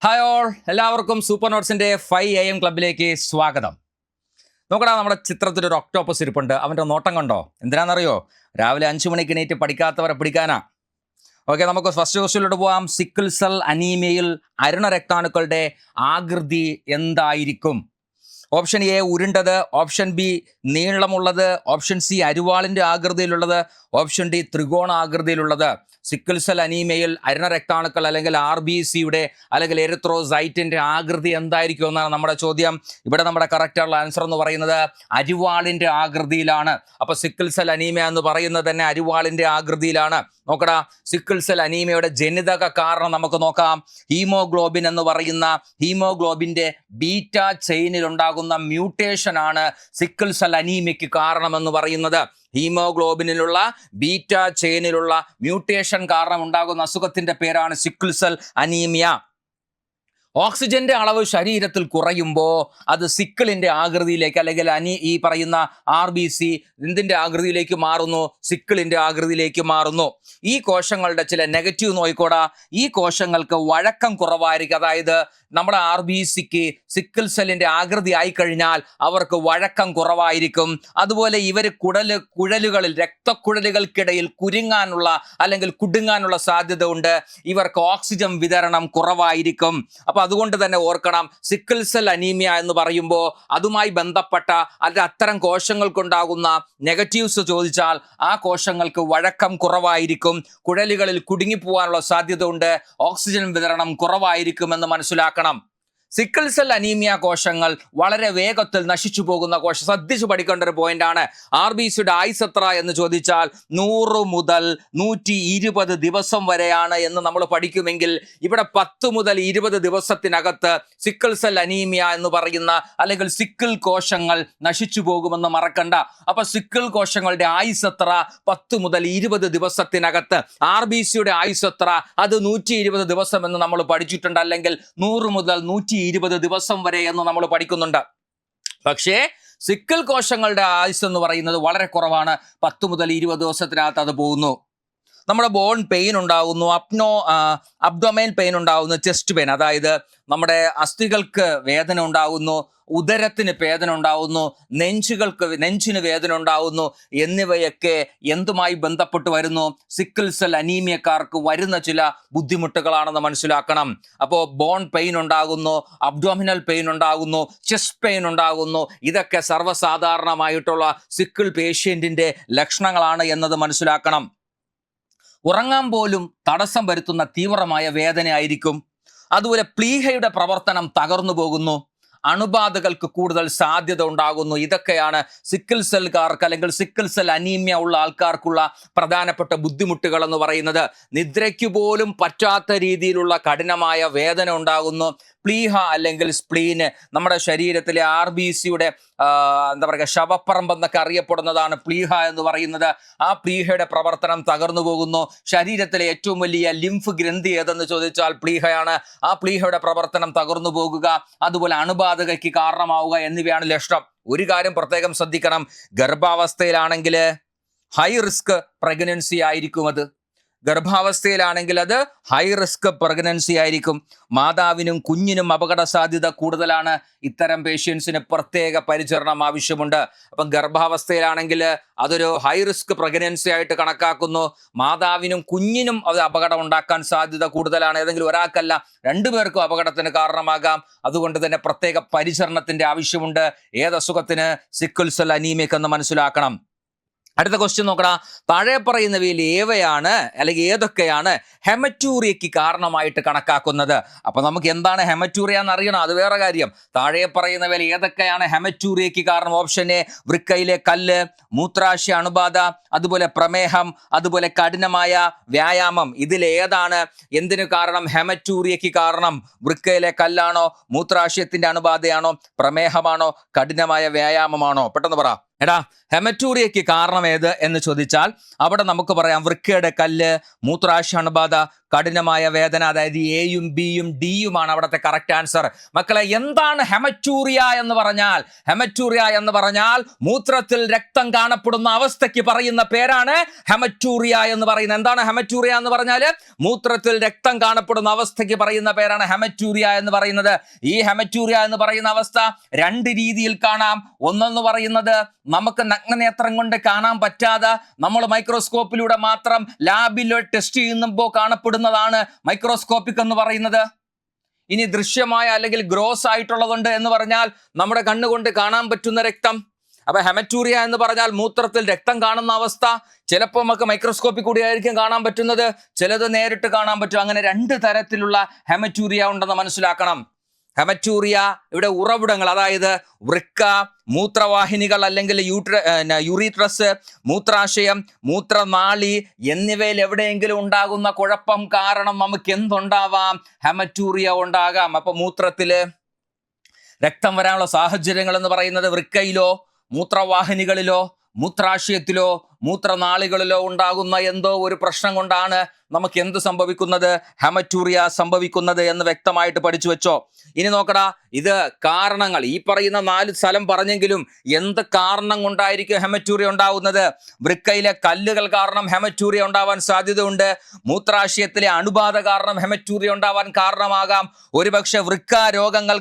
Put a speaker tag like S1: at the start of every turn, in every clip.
S1: Hi all, എല്ലാവർക്കും super നോട്ട്സിന്റെ 5 AM ക്ലബിലേക്ക് സ്വാഗതം. നോക്കടാ, നമ്മുടെ ചിത്രത്തിൽ ഒരു ഒക്ടോപ്പസ് ഇരിപ്പുണ്ട്. അവൻ്റെ നോട്ടം കണ്ടോ? എന്തിനാണെന്നറിയോ? രാവിലെ 5 മണിക്ക് എണീറ്റ് പഠിക്കാത്തവരെ പിടിക്കാനാ. ഓക്കെ, നമുക്ക് ഫസ്റ്റ് ക്വസ്റ്റ്യനിലോട്ട് പോവാം. സിക്കിൾ സെൽ അനീമിയയിൽ അരുണരക്താണുക്കളുടെ ആകൃതി എന്തായിരിക്കും? ഓപ്ഷൻ എ ഉരുണ്ടത്, ഓപ്ഷൻ ബി നീളമുള്ളത്, ഓപ്ഷൻ സി അരിവാളിൻ്റെ ആകൃതിയിലുള്ളത്, ഓപ്ഷൻ ഡി ത്രികോണ ആകൃതിയിലുള്ളത്. സിക്കിൾ സെൽ അനീമിയയിൽ അരുണരക്താണുക്കൾ അല്ലെങ്കിൽ RBCയുടെ അല്ലെങ്കിൽ എറിത്രോസൈറ്റിൻ്റെ ആകൃതി എന്തായിരിക്കും എന്നാണ് നമ്മുടെ ചോദ്യം. ഇവിടെ നമ്മുടെ കറക്റ്റുള്ള ആൻസർ എന്ന് പറയുന്നത് അരിവാളിൻ്റെ ആകൃതിയിലാണ്. അപ്പോൾ സിക്കിൾ സെൽ അനീമിയ എന്ന് പറയുന്നത് തന്നെ അരിവാളിൻ്റെ ആകൃതിയിലാണ്. നോക്കടാ, സിക്കിൾ സെൽ അനീമിയയുടെ ജനിതക കാരണം നമുക്ക് നോക്കാം. ഹീമോഗ്ലോബിൻ എന്ന് പറയുന്ന ഹീമോഗ്ലോബിൻ്റെ ബീറ്റ ചെയിനിൽ ഉണ്ടാകുന്ന മ്യൂട്ടേഷൻ ആണ് സിക്കിൾ സെൽ അനീമിയയ്ക്ക് കാരണമെന്ന് പറയുന്നത്. ഹീമോഗ്ലോബിനിലുള്ള ബീറ്റ ചെയിനിലുള്ള മ്യൂട്ടേഷൻ കാരണം ഉണ്ടാകുന്ന അസുഖത്തിന്റെ പേരാണ് സിക്കിൾ സെൽ അനീമിയ. ഓക്സിജന്റെ അളവ് ശരീരത്തിൽ കുറയുമ്പോൾ അത് സിക്കിളിന്റെ ആകൃതിയിലേക്ക് അല്ലെങ്കിൽ ഈ പറയുന്ന RBC എന്തിന്റെ ആകൃതിയിലേക്ക് മാറുന്നു? സിക്കിളിന്റെ ആകൃതിയിലേക്ക് മാറുന്നു. ഈ കോശങ്ങളുടെ ചില നെഗറ്റീവ് നോയിക്കോടാ. ഈ കോശങ്ങൾക്ക് വഴക്കം കുറവായിരിക്കും. അതായത് നമ്മുടെ RBCക്ക് സിക്കിൾ സെല്ലിന്റെ ആകൃതി ആയിക്കഴിഞ്ഞാൽ അവർക്ക് വഴക്കം കുറവായിരിക്കും. അതുപോലെ ഇവർ കുഴലുകളിൽ രക്തക്കുഴലുകൾക്കിടയിൽ കുരുങ്ങാനുള്ള അല്ലെങ്കിൽ കുടുങ്ങാനുള്ള സാധ്യത ഉണ്ട്. ഇവർക്ക് ഓക്സിജൻ വിതരണം കുറവായിരിക്കും. അപ്പൊ അതുകൊണ്ട് തന്നെ ഓർക്കണം, സിക്കിൾ സെൽ അനീമിയ എന്ന് പറയുമ്പോൾ അതുമായി ബന്ധപ്പെട്ട അത്തരം കോശങ്ങൾക്കുണ്ടാകുന്ന നെഗറ്റീവ്സ് ചോദിച്ചാൽ ആ കോശങ്ങൾക്ക് വഴക്കം കുറവായിരിക്കും, കുഴലുകളിൽ കുടുങ്ങിപ്പോവാനുള്ള സാധ്യത ഉണ്ട്, ഓക്സിജൻ വിതരണം കുറവായിരിക്കുമെന്ന് മനസ്സിലാക്കണം. സിക്കിൾ സെൽ അനീമിയ കോശങ്ങൾ വളരെ വേഗത്തിൽ നശിച്ചു പോകുന്ന കോശം. ശ്രദ്ധിച്ചു പഠിക്കേണ്ട ഒരു പോയിന്റാണ്. RBCയുടെ ആയുസ് എത്ര എന്ന് ചോദിച്ചാൽ 100 മുതൽ 120 ദിവസം വരെയാണ് എന്ന് നമ്മൾ പഠിക്കുമെങ്കിൽ ഇവിടെ 10 മുതൽ 20 ദിവസത്തിനകത്ത് സിക്കിൾ സെൽ അനീമിയ എന്ന് പറയുന്ന അല്ലെങ്കിൽ സിക്കിൾ കോശങ്ങൾ നശിച്ചു പോകുമെന്ന് മറക്കണ്ട. അപ്പൊ സിക്കിൾ കോശങ്ങളുടെ ആയുസ് എത്ര? 10 മുതൽ 20 ദിവസത്തിനകത്ത്. RBCയുടെ ആയുസ് എത്ര? അത് 120 ദിവസം എന്ന് നമ്മൾ പഠിച്ചിട്ടുണ്ട്, അല്ലെങ്കിൽ 100 മുതൽ 120 ദിവസം വരെ എന്ന് നമ്മൾ പഠിക്കുന്നുണ്ട്. പക്ഷേ സിക്കിൾ കോശങ്ങളുടെ ആയുസ് എന്ന് പറയുന്നത് വളരെ കുറവാണ്. 10 മുതൽ 20 ദിവസത്തിനകത്ത് അത് പോകുന്നു. നമ്മുടെ ബോൺ പെയിൻ ഉണ്ടാകുന്നു, അബ്ഡോമൈൻ പെയിൻ ഉണ്ടാകുന്നു, ചെസ്റ്റ് പെയിൻ, അതായത് നമ്മുടെ അസ്ഥികൾക്ക് വേദന ഉണ്ടാകുന്നു, ഉദരത്തിന് വേദന ഉണ്ടാകുന്നു, നെഞ്ചിന് വേദന ഉണ്ടാകുന്നു. എന്നിവയൊക്കെ എന്തുമായി ബന്ധപ്പെട്ട് വരുന്നു? സിക്കിൾ സെൽ അനീമിയക്കാർക്ക് വരുന്ന ചില ബുദ്ധിമുട്ടുകളാണെന്ന് മനസ്സിലാക്കണം. അപ്പോൾ ബോൺ പെയിൻ ഉണ്ടാകുന്നു, അബ്ഡോമിനൽ പെയിൻ ഉണ്ടാകുന്നു, ചെസ്റ്റ് പെയിൻ ഉണ്ടാകുന്നു. ഇതൊക്കെ സർവ്വസാധാരണമായിട്ടുള്ള സിക്കിൾ പേഷ്യൻറ്റിൻ്റെ ലക്ഷണങ്ങളാണ് എന്നത് മനസ്സിലാക്കണം. ഉറങ്ങാൻ പോലും തടസ്സം വരുത്തുന്ന തീവ്രമായ വേദനയായിരിക്കും. അതുപോലെ പ്ലീഹയുടെ പ്രവർത്തനം തകർന്നു പോകുന്നു, അണുബാധകൾക്ക് കൂടുതൽ സാധ്യത ഉണ്ടാകുന്നു. ഇതൊക്കെയാണ് സിക്കിൾ സെൽക്കാർക്ക് അല്ലെങ്കിൽ സിക്കിൾ സെൽ അനീമിയ ഉള്ള ആൾക്കാർക്കുള്ള പ്രധാനപ്പെട്ട ബുദ്ധിമുട്ടുകൾ എന്ന് പറയുന്നത്. നിദ്രയ്ക്ക് പോലും പറ്റാത്ത രീതിയിലുള്ള കഠിനമായ വേദന ഉണ്ടാകുന്നു. പ്ലീഹ അല്ലെങ്കിൽ സ്പ്ലീന് നമ്മുടെ ശരീരത്തിലെ RBCയുടെ എന്താ പറയുക, ശവപ്പറമ്പ് എന്നൊക്കെ അറിയപ്പെടുന്നതാണ് പ്ലീഹ എന്ന് പറയുന്നത്. ആ പ്ലീഹയുടെ പ്രവർത്തനം തകർന്നു പോകുന്നു. ശരീരത്തിലെ ഏറ്റവും വലിയ ലിംഫ് ഗ്രന്ഥി ഏതെന്ന് ചോദിച്ചാൽ പ്ലീഹയാണ്. ആ പ്ലീഹയുടെ പ്രവർത്തനം തകർന്നു പോകുക, അതുപോലെ അണുബാധകയ്ക്ക് കാരണമാവുക എന്നിവയാണ് ലക്ഷണം. ഒരു കാര്യം പ്രത്യേകം ശ്രദ്ധിക്കണം, ഗർഭാവസ്ഥയിലാണെങ്കിൽ ഹൈ റിസ്ക് പ്രഗ്നൻസി ആയിരിക്കും. അത് ഗർഭാവസ്ഥയിലാണെങ്കിൽ അത് ഹൈ റിസ്ക് പ്രഗ്നൻസി ആയിരിക്കും. മാതാവിനും കുഞ്ഞിനും അപകട സാധ്യത കൂടുതലാണ്. ഇത്തരം പേഷ്യൻസിന് പ്രത്യേക പരിചരണം ആവശ്യമുണ്ട്. അപ്പം ഗർഭാവസ്ഥയിലാണെങ്കിൽ അതൊരു ഹൈ റിസ്ക് പ്രഗ്നൻസി ആയിട്ട് കണക്കാക്കുന്നു. മാതാവിനും കുഞ്ഞിനും അത് അപകടം ഉണ്ടാക്കാൻ സാധ്യത കൂടുതലാണ്. ഏതെങ്കിലും ഒരാൾക്കല്ല, 2 പേർക്കും അപകടത്തിന് കാരണമാകാം. അതുകൊണ്ട് തന്നെ പ്രത്യേക പരിചരണത്തിന്റെ ആവശ്യമുണ്ട്. ഏത് അസുഖത്തിന്? സിക്കിൾ സെൽ അനീമിയക്കെന്ന് മനസ്സിലാക്കണം. അടുത്ത ക്വസ്റ്റ്യൻ നോക്കണം. താഴെ പറയുന്നവയിൽ ഏതൊക്കെയാണ് ഹെമറ്റൂറിയയ്ക്ക് കാരണമായിട്ട് കണക്കാക്കുന്നത്? അപ്പൊ നമുക്ക് എന്താണ് ഹെമറ്റൂറിയ എന്ന് അറിയണം, അത് വേറെ കാര്യം. താഴെ പറയുന്നവയിൽ ഏതൊക്കെയാണ് ഹെമറ്റൂറിയയ്ക്ക് കാരണം? ഓപ്ഷൻ എ വൃക്കയിലെ കല്ല്, മൂത്രാശയ അണുബാധ, അതുപോലെ പ്രമേഹം, അതുപോലെ കഠിനമായ വ്യായാമം. ഇതിലേതാണ് എന്തിനു കാരണം? ഹെമറ്റൂറിയയ്ക്ക് കാരണം വൃക്കയിലെ കല്ലാണോ, മൂത്രാശയത്തിന്റെ അണുബാധയാണോ, പ്രമേഹമാണോ, കഠിനമായ വ്യായാമമാണോ? പെട്ടെന്ന് പറ. എടാ, ഹെമറ്റൂറിയയ്ക്ക് കാരണം ഏത് എന്ന് ചോദിച്ചാൽ അവിടെ നമുക്ക് പറയാം വൃക്കയുടെ കല്ല്, മൂത്രാശയ അണുബാധ, കഠിനമായ വേദന. അതായത് എയും ബിയും ഡിയുമാണ് അവിടുത്തെ കറക്റ്റ് ആൻസർ. മക്കളെ, എന്താണ് ഹെമറ്റൂറിയ എന്ന് പറഞ്ഞാൽ? ഹെമറ്റൂറിയ എന്ന് പറഞ്ഞാൽ മൂത്രത്തിൽ രക്തം കാണപ്പെടുന്ന അവസ്ഥയ്ക്ക് പറയുന്ന പേരാണ് ഹെമറ്റൂറിയ എന്ന് പറയുന്നത്. എന്താണ് ഹെമറ്റൂറിയ എന്ന് പറഞ്ഞാൽ? മൂത്രത്തിൽ രക്തം കാണപ്പെടുന്ന അവസ്ഥയ്ക്ക് പറയുന്ന പേരാണ് ഹെമറ്റൂറിയ എന്ന് പറയുന്നത്. ഈ ഹെമറ്റൂറിയ എന്ന് പറയുന്ന അവസ്ഥ രണ്ട് രീതിയിൽ കാണാം. ഒന്നെന്ന് പറയുന്നത് നമുക്ക് നഗ്നനേത്രം കൊണ്ട് കാണാൻ പറ്റാതെ നമ്മൾ മൈക്രോസ്കോപ്പിലൂടെ മാത്രം ലാബിൽ ടെസ്റ്റ് ചെയ്യുമ്പോൾ കാണപ്പെടുന്നതാണ് മൈക്രോസ്കോപ്പിക് എന്ന് പറയുന്നത്. ഇനി ദൃശ്യമായ അല്ലെങ്കിൽ ഗ്രോസ് ആയിട്ടുള്ളതുണ്ട് എന്ന് പറഞ്ഞാൽ നമ്മുടെ കണ്ണുകൊണ്ട് കാണാൻ പറ്റുന്ന രക്തം. അപ്പൊ ഹെമറ്റൂറിയ എന്ന് പറഞ്ഞാൽ മൂത്രത്തിൽ രക്തം കാണുന്ന അവസ്ഥ. ചിലപ്പോൾ നമുക്ക് മൈക്രോസ്കോപ്പിൽ കൂടി ആയിരിക്കും കാണാൻ പറ്റുന്നത്, ചിലത് നേരിട്ട് കാണാൻ പറ്റും. അങ്ങനെ രണ്ട് തരത്തിലുള്ള ഹെമറ്റൂറിയ ഉണ്ടെന്ന് മനസ്സിലാക്കണം. ഹെമറ്റൂറിയ ഇവിടെ ഉറവിടങ്ങൾ, അതായത് വൃക്ക, മൂത്രവാഹിനികൾ അല്ലെങ്കിൽ യൂറിത്രസ്, മൂത്രാശയം, മൂത്രനാളി എന്നിവയിൽ എവിടെയെങ്കിലും ഉണ്ടാകുന്ന കുഴപ്പം കാരണം നമുക്ക് എന്തുണ്ടാവാം? ഹെമറ്റൂറിയ ഉണ്ടാകാം. അപ്പൊ മൂത്രത്തില് രക്തം വരാനുള്ള സാഹചര്യങ്ങൾ എന്ന് പറയുന്നത് വൃക്കയിലോ, മൂത്രവാഹിനികളിലോ, മൂത്രാശയത്തിലോ, മൂത്രനാളികളിലോ ഉണ്ടാകുന്ന എന്തോ ഒരു പ്രശ്നം കൊണ്ടാണ് നമുക്ക് എന്ത് സംഭവിക്കുന്നത്? ഹെമറ്റൂറിയ സംഭവിക്കുന്നത് എന്ന് വ്യക്തമായിട്ട് പഠിച്ചു വെച്ചോ. ഇനി നോക്കടാ, ഇത് കാരണങ്ങൾ ഈ പറയുന്ന 4 സ്ഥലം പറഞ്ഞെങ്കിലും എന്ത് കാരണം കൊണ്ടായിരിക്കും ഹെമറ്റൂറിയ ഉണ്ടാവുന്നത്? വൃക്കയിലെ കല്ലുകൾ കാരണം ഹെമറ്റൂറിയ ഉണ്ടാവാൻ സാധ്യതയുണ്ട്. മൂത്രാശയത്തിലെ അണുബാധ കാരണം ഹെമറ്റൂറിയ ഉണ്ടാവാൻ കാരണമാകാം. ഒരുപക്ഷെ വൃക്കാരോഗങ്ങൾ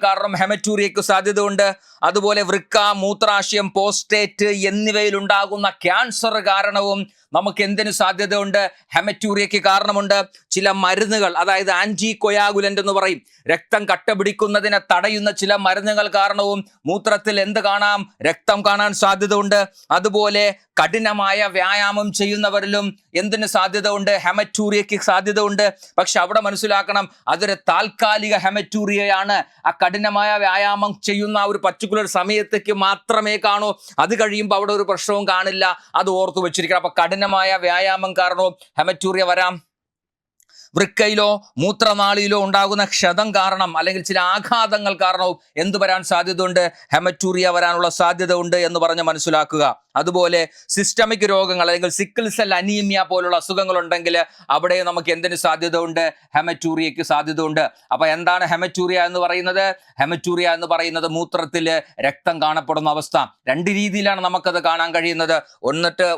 S1: കാരണം ഹെമറ്റൂറിയയ്ക്ക് സാധ്യതയുണ്ട്. അതുപോലെ വൃക്ക, മൂത്രാശയം, പോസ്റ്റേറ്റ് എന്നിവയിൽ ഉണ്ടാകുന്ന ക്യാൻസർ കാരണവും നമുക്ക് എന്തിനു സാധ്യതയുണ്ട്? ഹെമറ്റൂറിയയ്ക്ക് കാരണമുണ്ട്. ചില മരുന്നുകൾ, അതായത് ആന്റി കൊയാഗുലന്റ് എന്ന് പറയും, രക്തം കട്ട പിടിക്കുന്നതിനെ തടയുന്ന ചില മരുന്നുകൾ കാരണവും മൂത്രത്തിൽ എന്ത് കാണാം? രക്തം കാണാൻ സാധ്യതയുണ്ട്. അതുപോലെ കഠിനമായ വ്യായാമം ചെയ്യുന്നവരിലും എന്തിന് സാധ്യത ഉണ്ട്? ഹെമറ്റൂറിയയ്ക്ക് സാധ്യത ഉണ്ട്. പക്ഷെ അവിടെ മനസ്സിലാക്കണം, അതൊരു താൽക്കാലിക ഹെമറ്റൂറിയയാണ്. ആ കഠിനമായ വ്യായാമം ചെയ്യുന്ന ആ ഒരു പർട്ടിക്കുലർ സമയത്തേക്ക് മാത്രമേ കാണൂ. അത് കഴിയുമ്പോൾ അവിടെ ഒരു പ്രശ്നവും കാണില്ല. അത് ഓർത്തു വെച്ചിരിക്കണം. അപ്പൊ കഠിനമായ വ്യായാമം കാരണവും ഹെമറ്റൂറിയ വരാം. വൃക്കയിലോ മൂത്രനാളിയിലോ ഉണ്ടാകുന്ന ക്ഷതം കാരണം അല്ലെങ്കിൽ ചില ആഘാതങ്ങൾ കാരണവും എന്ത് വരാൻ സാധ്യതയുണ്ട്? ഹെമറ്റൂറിയ വരാനുള്ള സാധ്യത ഉണ്ട് എന്ന് പറഞ്ഞ് മനസ്സിലാക്കുക. അതുപോലെ സിസ്റ്റമിക് രോഗങ്ങൾ അല്ലെങ്കിൽ സിക്കിൾ സെൽ അനീമിയ പോലുള്ള അസുഖങ്ങൾ ഉണ്ടെങ്കിൽ അവിടെ നമുക്ക് എന്തിന് സാധ്യത ഉണ്ട്? ഹെമറ്റൂറിയയ്ക്ക് സാധ്യത ഉണ്ട്. അപ്പൊ എന്താണ് ഹെമറ്റൂറിയ എന്ന് പറയുന്നത്? ഹെമറ്റൂറിയ എന്ന് പറയുന്നത് മൂത്രത്തിൽ രക്തം കാണപ്പെടുന്ന അവസ്ഥ. രണ്ട് രീതിയിലാണ് നമുക്കത് കാണാൻ കഴിയുന്നത്.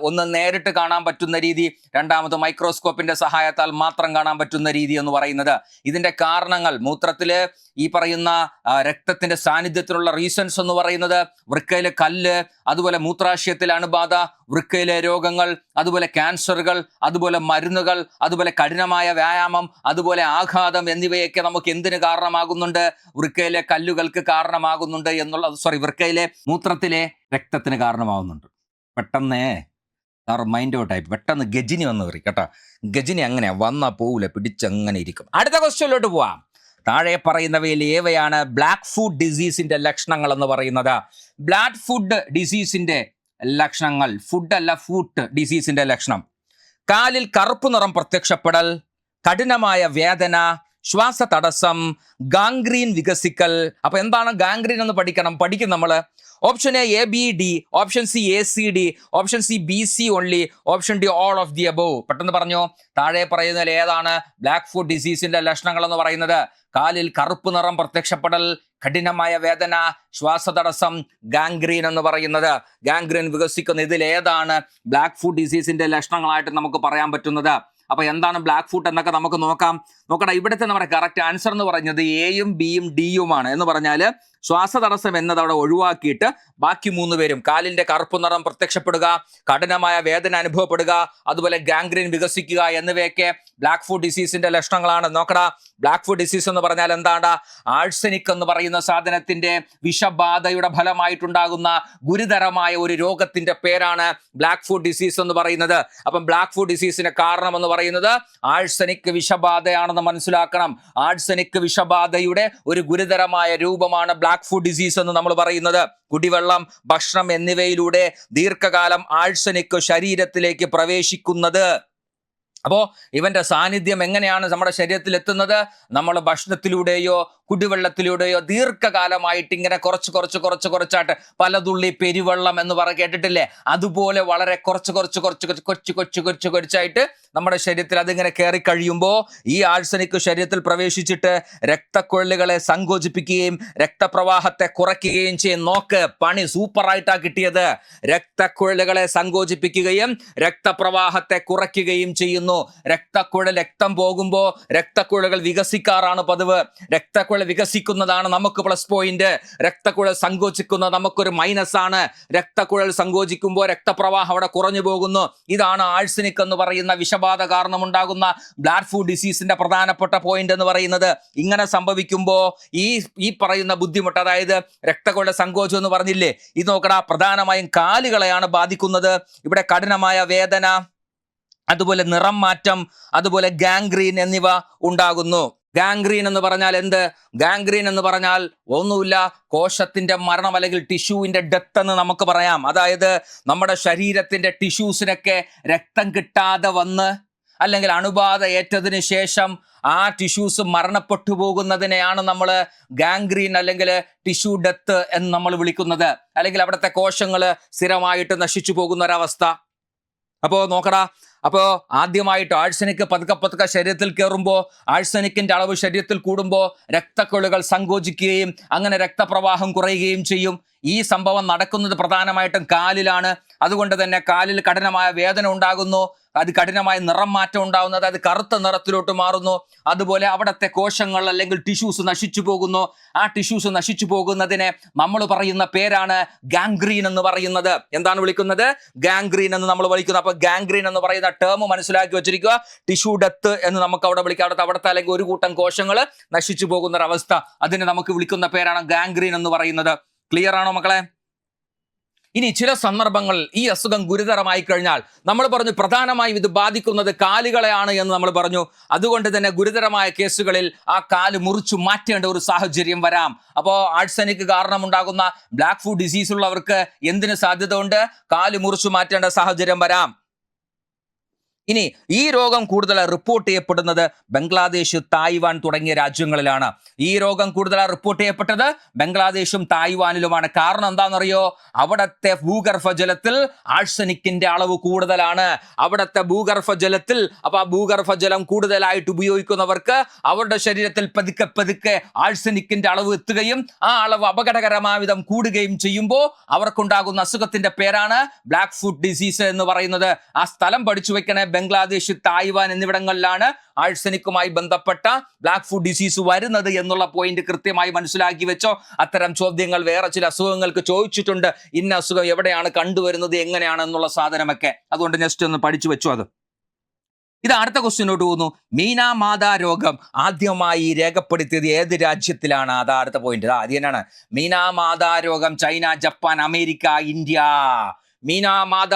S1: ഒന്ന് നേരിട്ട് കാണാൻ പറ്റുന്ന രീതി, രണ്ടാമത് മൈക്രോസ്കോപ്പിന്റെ സഹായത്താൽ മാത്രം കാണാൻ പറ്റുന്ന രീതി എന്ന് പറയുന്നത്. ഇതിന്റെ കാരണങ്ങൾ, മൂത്രത്തില് ഈ പറയുന്ന രക്തത്തിന്റെ സാന്നിധ്യത്തിനുള്ള റീസൺസ് എന്ന് പറയുന്നത് വൃക്കയിലെ കല്ല്, അതുപോലെ മൂത്രാശയത്തിലെ അണുബാധ, വൃക്കയിലെ രോഗങ്ങൾ, അതുപോലെ ക്യാൻസറുകൾ, അതുപോലെ മരുന്നുകൾ, അതുപോലെ കഠിനമായ വ്യായാമം, അതുപോലെ ആഘാതം എന്നിവയൊക്കെ നമുക്ക് എന്തിന് കാരണമാകുന്നുണ്ട്? വൃക്കയിലെ കല്ലുകൾക്ക് കാരണമാകുന്നുണ്ട് വൃക്കയിലെ മൂത്രത്തിലെ രക്തത്തിന് കാരണമാകുന്നുണ്ട്. പെട്ടെന്ന് മൈൻഡ് ഔട്ട് ആയി, പെട്ടെന്ന് ഗജിനി വന്ന് കയറി കേട്ടോ. ഗജിനി അങ്ങനെ വന്നാ പോവില്ല, പിടിച്ചങ്ങനെ ഇരിക്കും. അടുത്ത ക്വസ്റ്റ്യനിലോട്ട് പോവാം. താഴെ പറയുന്നവയിൽ ഏവയാണ് ബ്ലാക്ക് ഫുഡ് ഡിസീസിന്റെ ലക്ഷണങ്ങൾ എന്ന് പറയുന്നത്? ബ്ലാക്ക് ഫുഡ് ഡിസീസിന്റെ ലക്ഷണങ്ങൾ, ഫുഡ് അല്ല ഫുഡ് ഡിസീസിന്റെ ലക്ഷണം: കാലിൽ കറുപ്പ് നിറം പ്രത്യക്ഷപ്പെടൽ, കഠിനമായ വേദന, ശ്വാസ തടസ്സം, ഗാംഗ്രീൻ വികസിക്കൽ. അപ്പൊ എന്താണ് ഗാംഗ്രീൻ എന്ന് പഠിക്കും നമ്മള്. Option A B D, option C A C D, option C B C only, option D all of the above. പെട്ടെന്ന് പറഞ്ഞോ, താഴെ പറയുന്നതിൽ ഏതാണ് ബ്ലാക്ക് ഫുഡ് ഡിസീസിന്റെ ലക്ഷണങ്ങൾ എന്ന് പറയുന്നത്? കാലിൽ കറുപ്പ് നിറം പ്രത്യക്ഷപ്പെടൽ, കഠിനമായ വേദന, ശ്വാസതടസ്സം, ഗാംഗ്രീൻ എന്ന് പറയുന്നത്. ഗാംഗ്രീൻ വികസിക്കുന്ന ഇതിൽ ഏതാണ് ബ്ലാക്ക് ഫുഡ് ഡിസീസിന്റെ ലക്ഷണങ്ങളായിട്ട് നമുക്ക് പറയാൻ പറ്റുന്നത്? അപ്പൊ എന്താണ് ബ്ലാക്ക് ഫുഡ് എന്നൊക്കെ നമുക്ക് നോക്കണം. ഇവിടുത്തെ നമ്മുടെ കറക്റ്റ് ആൻസർ എന്ന് പറയുന്നത് എയും ബിയും ഡിയുമാണ്. എന്ന് പറഞ്ഞാൽ ശ്വാസതടസ്സം എന്നത് അവിടെ ഒഴിവാക്കിയിട്ട് ബാക്കി 3 പേരും, കാലിന്റെ കറുപ്പ് നിറം പ്രത്യക്ഷപ്പെടുക, കഠിനമായ വേദന അനുഭവപ്പെടുക, അതുപോലെ ഗാംഗ്രീൻ വികസിക്കുക എന്നിവയൊക്കെ ബ്ലാക്ക് ഫുഡ് ഡിസീസിന്റെ ലക്ഷണങ്ങളാണ്. നോക്കടാ, ബ്ലാക്ക് ഫുഡ് ഡിസീസ് എന്ന് പറഞ്ഞാൽ എന്താണ്? ആഴ്സനിക് എന്ന് പറയുന്ന സാധനത്തിന്റെ വിഷബാധയുടെ ഫലമായിട്ടുണ്ടാകുന്ന ഗുരുതരമായ ഒരു രോഗത്തിന്റെ പേരാണ് ബ്ലാക്ക് ഫുഡ് ഡിസീസ് എന്ന് പറയുന്നത്. അപ്പം ബ്ലാക്ക് ഫുഡ് ഡിസീസിന്റെ കാരണം എന്ന് പറയുന്നത് ആഴ്സനിക് വിഷബാധയാണെന്ന് മനസ്സിലാക്കണം. ആഴ്സനിക് വിഷബാധയുടെ ഒരു ഗുരുതരമായ രൂപമാണ് ബ്ലാക്ക് ഫുഡ് ഡിസീസ് എന്ന് നമ്മൾ പറയുന്നത്. കുടിവെള്ളം, ഭക്ഷണം എന്നിവയിലൂടെ ദീർഘകാലം ആഴ്സനിക് ശരീരത്തിലേക്ക് പ്രവേശിക്കുന്നത്. അപ്പോൾ ഇവന്റെ സാന്നിധ്യം എങ്ങനെയാണ് നമ്മുടെ ശരീരത്തിൽ എത്തുന്നത്? നമ്മൾ ഭക്ഷണത്തിലൂടെയോ കുടിവെള്ളത്തിലൂടെയോ ദീർഘകാലമായിട്ട് ഇങ്ങനെ കുറച്ചായിട്ട് പലതുള്ളി പെരുവെള്ളം എന്ന് കേട്ടിട്ടില്ലേ? അതുപോലെ വളരെ കുറച്ചായിട്ട് നമ്മുടെ ശരീരത്തിൽ അതിങ്ങനെ കയറി കഴിയുമ്പോൾ ഈ ആഴ്സനിക് ശരീരത്തിൽ പ്രവേശിച്ചിട്ട് രക്തക്കൊഴലുകളെ സങ്കോചിപ്പിക്കുകയും രക്തപ്രവാഹത്തെ കുറയ്ക്കുകയും ചെയ്യും. നോക്ക്, പണി സൂപ്പറായിട്ടാ കിട്ടിയത്. രക്തക്കുഴലുകളെ സങ്കോചിപ്പിക്കുകയും രക്തപ്രവാഹത്തെ കുറയ്ക്കുകയും ചെയ്യുന്നു. രക്തം പോകുമ്പോൾ രക്തക്കുഴലുകൾ വികസിക്കാറാണ് പതിവ്. രക്തക്കുഴൽ വികസിക്കുന്നതാണ് നമുക്ക് പ്ലസ് പോയിന്റ്. രക്തക്കുഴൽ സങ്കോചിക്കുന്നത് നമുക്കൊരു മൈനസ് ആണ്. രക്തക്കുഴൽ സങ്കോചിക്കുമ്പോൾ രക്തപ്രവാഹം അവിടെ കുറഞ്ഞു പോകുന്നു. ഇതാണ് ആഴ്സനിക് എന്ന് പറയുന്ന വിഷബാധ കാരണമുണ്ടാകുന്ന ബ്ലാഡ് ഫുഡ് ഡിസീസിന്റെ പ്രധാനപ്പെട്ട പോയിന്റ് എന്ന് പറയുന്നത്. ഇങ്ങനെ സംഭവിക്കുമ്പോൾ ഈ പറയുന്ന ബുദ്ധിമുട്ട്, അതായത് രക്തക്കുഴൽ സങ്കോചം എന്ന് പറഞ്ഞില്ലേ, ഇത് നോക്കടാ, പ്രധാനമായും കാലുകളെയാണ് ബാധിക്കുന്നത്. ഇവിടെ കഠിനമായ വേദന, അതുപോലെ നിറം മാറ്റം, അതുപോലെ ഗാംഗ്രീൻ എന്നിവ ഉണ്ടാകുന്നു. ഗാംഗ്രീൻ എന്ന് പറഞ്ഞാൽ എന്ത്? ഗാംഗ്രീൻ എന്ന് പറഞ്ഞാൽ ഒന്നുമില്ല, കോശത്തിന്റെ മരണം അല്ലെങ്കിൽ ടിഷ്യൂവിന്റെ ഡെത്ത് എന്ന് നമുക്ക് പറയാം. അതായത് നമ്മുടെ ശരീരത്തിന്റെ ടിഷ്യൂസിനൊക്കെ രക്തം കിട്ടാതെ വന്ന് അല്ലെങ്കിൽ അണുബാധ ഏറ്റതിന് ശേഷം ആ ടിഷ്യൂസ് മരണപ്പെട്ടു പോകുന്നതിനെയാണ് നമ്മൾ ഗാംഗ്രീൻ അല്ലെങ്കിൽ ടിഷ്യൂ ഡെത്ത് എന്ന് നമ്മൾ വിളിക്കുന്നത്. അല്ലെങ്കിൽ അവിടുത്തെ കോശങ്ങൾ സ്ഥിരമായിട്ട് നശിച്ചു പോകുന്ന ഒരവസ്ഥ. അപ്പോൾ നോക്കടാ, അപ്പോൾ ആദ്യമായിട്ട് ആഴ്സനിക് പതുക്കെ ശരീരത്തിൽ കയറുമ്പോൾ, ആഴ്സനിക്കിന്റെ അളവ് ശരീരത്തിൽ കൂടുമ്പോൾ രക്തക്കൊഴലുകൾ സങ്കോചിക്കുകയും അങ്ങനെ രക്തപ്രവാഹം കുറയുകയും ചെയ്യും. ഈ സംഭവം നടക്കുന്നത് പ്രധാനമായിട്ടും കാലിലാണ്. അതുകൊണ്ട് തന്നെ കാലിൽ കഠിനമായ വേദന ഉണ്ടാകുന്നു, അത് കഠിനമായ നിറം മാറ്റം ഉണ്ടാകുന്നത്, അത് കറുത്ത നിറത്തിലോട്ട് മാറുന്നു. അതുപോലെ അവിടുത്തെ കോശങ്ങൾ അല്ലെങ്കിൽ ടിഷ്യൂസ് നശിച്ചു പോകുന്നു. ആ ടിഷ്യൂസ് നശിച്ചു പോകുന്നതിനെ നമ്മൾ പറയുന്ന പേരാണ് ഗാംഗ്രീൻ എന്ന് പറയുന്നത്. എന്താണ് വിളിക്കുന്നത്? ഗാംഗ്രീൻ എന്ന് നമ്മൾ വിളിക്കുന്നത്. അപ്പൊ ഗാംഗ്രീൻ എന്ന് പറയുന്ന ടേം മനസ്സിലാക്കി വെച്ചിരിക്കുക. ടിഷ്യൂ ഡെത്ത് എന്ന് നമുക്ക് അവിടെ വിളിക്കാം. അവിടുത്തെ അല്ലെങ്കിൽ ഒരു കൂട്ടം കോശങ്ങൾ നശിച്ചു പോകുന്ന ഒരവസ്ഥ, അതിനെ നമുക്ക് വിളിക്കുന്ന പേരാണ് ഗാംഗ്രീൻ എന്ന് പറയുന്നത്. ക്ലിയർ ആണോ മക്കളെ? ഇനി ചില സന്ദർഭങ്ങളിൽ ഈ അസുഖം ഗുരുതരമായി കഴിഞ്ഞാൽ നമ്മൾ പറഞ്ഞു പ്രധാനമായും ഇത് ബാധിക്കുന്നത് കാലുകളെയാണ് എന്ന് നമ്മൾ പറഞ്ഞു. അതുകൊണ്ട് തന്നെ ഗുരുതരമായ കേസുകളിൽ ആ കാല് മുറിച്ചു മാറ്റേണ്ട ഒരു സാഹചര്യം വരാം. അപ്പോൾ ആഴ്സനിക് കാരണമുണ്ടാകുന്ന ബ്ലാക്ക് ഫുഡ് ഡിസീസ് ഉള്ളവർക്ക് എന്തിന് സാധ്യത ഉണ്ട്? കാല് മുറിച്ചു മാറ്റേണ്ട സാഹചര്യം വരാം. ഇനി ഈ രോഗം കൂടുതൽ റിപ്പോർട്ട് ചെയ്യപ്പെടുന്നത് ബംഗ്ലാദേശ്, തായ്വാൻ തുടങ്ങിയ രാജ്യങ്ങളിലാണ്. ഈ രോഗം കൂടുതൽ റിപ്പോർട്ട് ചെയ്യപ്പെട്ടത് ബംഗ്ലാദേശും തായ്വാനിലുമാണ്. കാരണം എന്താണെന്നറിയോ? അവിടത്തെ ഭൂഗർഭജലത്തിൽ ആഴ്സനിക്കിന്റെ അളവ് കൂടുതലാണ്. അവിടത്തെ ഭൂഗർഭജലത്തിൽ, അപ്പൊ ആ ഭൂഗർഭജലം കൂടുതലായിട്ട് ഉപയോഗിക്കുന്നവർക്ക് അവരുടെ ശരീരത്തിൽ പതുക്കെ ആഴ്സനിക്കിന്റെ അളവ് എത്തുകയും ആ അളവ് അപകടകരമായ വിധം കൂടുകയും ചെയ്യുമ്പോൾ അവർക്കുണ്ടാകുന്ന അസുഖത്തിന്റെ പേരാണ് ബ്ലാക്ക് ഫുഡ് ഡിസീസ് എന്ന് പറയുന്നത്. ആ സ്ഥലം പഠിച്ചു വെക്കണേ. ബംഗ്ലാദേശ്, തായ്വാൻ എന്നിവിടങ്ങളിലാണ് ആഴ്സനിക്കുമായി ബന്ധപ്പെട്ട ബ്ലാക്ക് ഫുഡ് ഡിസീസ് വരുന്നത് എന്നുള്ള പോയിന്റ് കൃത്യമായി മനസ്സിലാക്കി വെച്ചോ. അത്തരം ചോദ്യങ്ങൾ വേറെ ചില അസുഖങ്ങൾക്ക് ചോദിച്ചിട്ടുണ്ട്. ഇന്ന അസുഖം എവിടെയാണ് കണ്ടുവരുന്നത്, എങ്ങനെയാണ് എന്നുള്ള സാധനമൊക്കെ. അതുകൊണ്ട് നെക്സ്റ്റ് ഒന്ന് പഠിച്ചു വെച്ചോ. ഇത് അടുത്ത ക്വസ്റ്റ്യനോട്ട് പോകുന്നു. മീനാമാത രോഗം ആദ്യമായി രേഖപ്പെടുത്തിയത് ഏത് രാജ്യത്തിലാണ്? അതാ അടുത്ത പോയിന്റ്. ആദ്യം തന്നെയാണ് മീനാമാത രോഗം. China, Japan, America, India. Minamata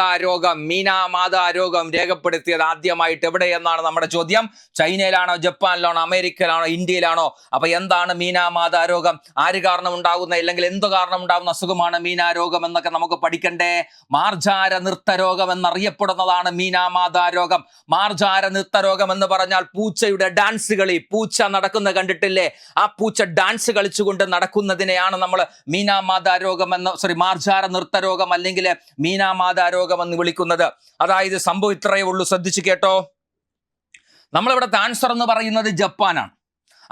S1: രോഗം രേഖപ്പെടുത്തിയത് ആദ്യമായിട്ട് എവിടെ എന്നാണ് നമ്മുടെ ചോദ്യം. ചൈനയിലാണോ, ജപ്പാനിലാണോ, അമേരിക്കയിലാണോ, ഇന്ത്യയിലാണോ? അപ്പൊ എന്താണ് മീനാമാത രോഗം? ആര് കാരണം ഉണ്ടാകുന്ന, അല്ലെങ്കിൽ എന്ത് കാരണം ഉണ്ടാകുന്ന അസുഖമാണ് മീനാ രോഗം എന്നൊക്കെ നമുക്ക് പഠിക്കണ്ടേ. മാർജാര നൃത്ത രോഗം എന്നറിയപ്പെടുന്നതാണ് മീനാമാത രോഗം. മാർജാര നൃത്ത രോഗം എന്ന് പറഞ്ഞാൽ പൂച്ചയുടെ ഡാൻസ് കളി. പൂച്ച നടക്കുന്ന കണ്ടിട്ടില്ലേ? ആ പൂച്ച ഡാൻസ് കളിച്ചുകൊണ്ട് നടക്കുന്നതിനെയാണ് നമ്മൾ മീനാമാത രോഗം എന്ന്, മാർജാര നൃത്ത രോഗം അല്ലെങ്കിൽ മീനാമാത രോഗം എന്ന് വിളിക്കുന്നത്. അതായത് സംഭവം ഇത്രയേ ഉള്ളൂ, ശ്രദ്ധിച്ചു കേട്ടോ. നമ്മളിവിടുത്തെ ആൻസർ എന്ന് പറയുന്നത് ജപ്പാനാണ്.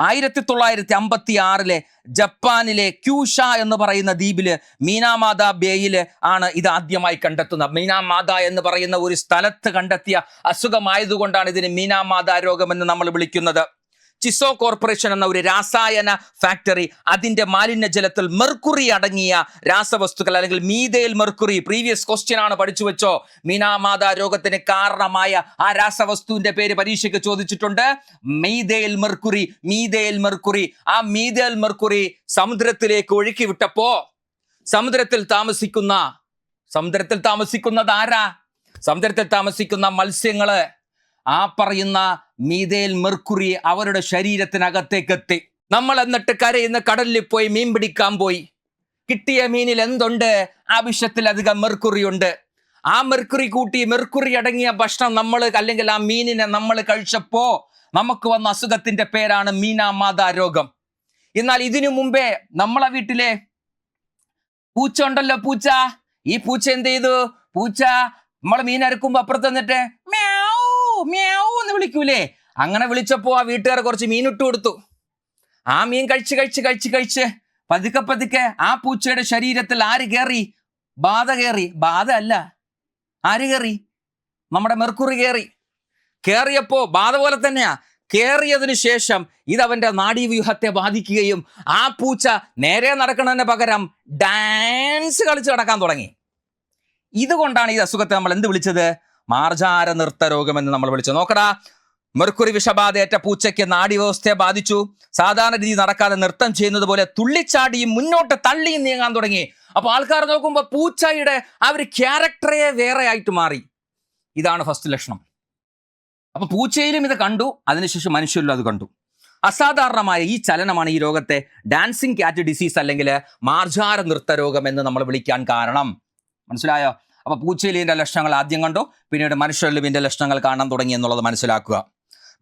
S1: 1956 ജപ്പാനിലെ ക്യൂഷ എന്ന് പറയുന്ന ദ്വീപില് മീനാമാത ബേയില് ആണ് ഇത് ആദ്യമായി കണ്ടെത്തുന്നത്. മീനാമാത എന്ന് പറയുന്ന ഒരു സ്ഥലത്ത് കണ്ടെത്തിയ അസുഖമായതുകൊണ്ടാണ് ഇതിന് മീനാമാത രോഗം എന്ന് നമ്മൾ വിളിക്കുന്നത്. ചിസോ കോർപ്പറേഷൻ എന്ന ഒരു രാസായന ഫാക്ടറി അതിന്റെ മാലിന്യജലത്തിൽ മെർക്കുറി അടങ്ങിയ രാസവസ്തുക്കൾ അല്ലെങ്കിൽ മീഥൈൽ മെർക്കുറി, പ്രീവിയസ് ക്വസ്റ്റ്യൻ ആണ്, പഠിച്ചു വെച്ചോ. മീനാമാത രോഗത്തിന് കാരണമായ ആ രാസവസ്തുവിന്റെ പേര് പരീക്ഷയ്ക്ക് ചോദിച്ചിട്ടുണ്ട്. Methyl mercury. ആ മീഥൈൽ മെർക്കുറി സമുദ്രത്തിലേക്ക് ഒഴുക്കി വിട്ടപ്പോ സമുദ്രത്തിൽ താമസിക്കുന്നത് ആരാ? സമുദ്രത്തിൽ താമസിക്കുന്ന മത്സ്യങ്ങള് ആ പറയുന്ന മീഥൈൽ മെർക്കുറി അവരുടെ ശരീരത്തിനകത്തേക്ക് എത്തി. നമ്മൾ എന്നിട്ട് കരയുന്ന കടലിൽ പോയി മീൻ പിടിക്കാൻ പോയി. കിട്ടിയ മീനിൽ എന്തുണ്ട്? ആവശ്യത്തിലധികം മെർക്കുറി ഉണ്ട്. ആ മെർക്കുറി അടങ്ങിയ ഭക്ഷണം നമ്മൾ അല്ലെങ്കിൽ ആ മീനിനെ നമ്മൾ കഴിച്ചപ്പോ നമുക്ക് വന്ന അസുഖത്തിന്റെ പേരാണ് മീനാമാത രോഗം. എന്നാൽ ഇതിനു മുമ്പേ നമ്മളെ വീട്ടിലെ പൂച്ച ഉണ്ടല്ലോ, പൂച്ച. ഈ പൂച്ച എന്ത് ചെയ്തു? പൂച്ച നമ്മൾ മീൻ അരക്കുമ്പോ അപ്പുറത്ത് വന്നിട്ട് മ്യാവൂ മ്യാവൂ എന്ന് വിളിക്കൂലേ? അങ്ങനെ വിളിച്ചപ്പോ ആ വീട്ടുകാർ കുറച്ച് മീൻ ഇട്ട് കൊടുത്തു. ആ മീൻ കഴിച്ച് പതുക്കെ ആ പൂച്ചയുടെ ശരീരത്തിൽ ആര് കയറി? ബാധ കയറി. ബാധ അല്ല, ആര് കയറി? നമ്മുടെ മെർക്കുറി കയറിയപ്പോ ബാധ പോലെ തന്നെയാ. കയറിയതിനു ശേഷം ഇതവന്റെ നാഡീവ്യൂഹത്തെ ബാധിക്കുകയും ആ പൂച്ച നേരെ നടക്കുന്നതിന് പകരം ഡാൻസ് കളിച്ച് നടക്കാൻ തുടങ്ങി. ഇതുകൊണ്ടാണ് ഈ അസുഖത്തെ നമ്മൾ എന്ത് വിളിച്ചത്? മാർജാര നൃത്ത രോഗം എന്ന് നമ്മൾ വിളിച്ചത്. നോക്കടാ, മെർക്കുറി വിഷബാധയേറ്റ പൂച്ചയ്ക്ക് നാഡീവ്യവസ്ഥയെ ബാധിച്ചു. സാധാരണ രീതി നടക്കാതെ നൃത്തം ചെയ്യുന്നത് പോലെ തുള്ളിച്ചാടിയും മുന്നോട്ട് തള്ളിയും നീങ്ങാൻ തുടങ്ങി. അപ്പൊ ആൾക്കാർ നോക്കുമ്പോൾ പൂച്ചയുടെ ആ ഒരു ക്യാരക്ടറെ വേറെ ആയിട്ട് മാറി. ഇതാണ് ഫസ്റ്റ് ലക്ഷണം. അപ്പൊ പൂച്ചയിലും ഇത് കണ്ടു, അതിനുശേഷം മനുഷ്യരിലും അത് കണ്ടു. അസാധാരണമായ ഈ ചലനമാണ് ഈ രോഗത്തെ ഡാൻസിങ് ക്യാറ്റ് ഡിസീസ് അല്ലെങ്കിൽ മാർജാര നൃത്ത രോഗം എന്ന് നമ്മൾ വിളിക്കാൻ കാരണം. മനസ്സിലായോ? അപ്പൊ പൂച്ചയിൽ ഇതിന്റെ ലക്ഷണങ്ങൾ ആദ്യം കണ്ടു, പിന്നീട് മനുഷ്യരിലും ഇതിന്റെ ലക്ഷണങ്ങൾ കാണാൻ തുടങ്ങി എന്നുള്ളത് മനസ്സിലാക്കുക.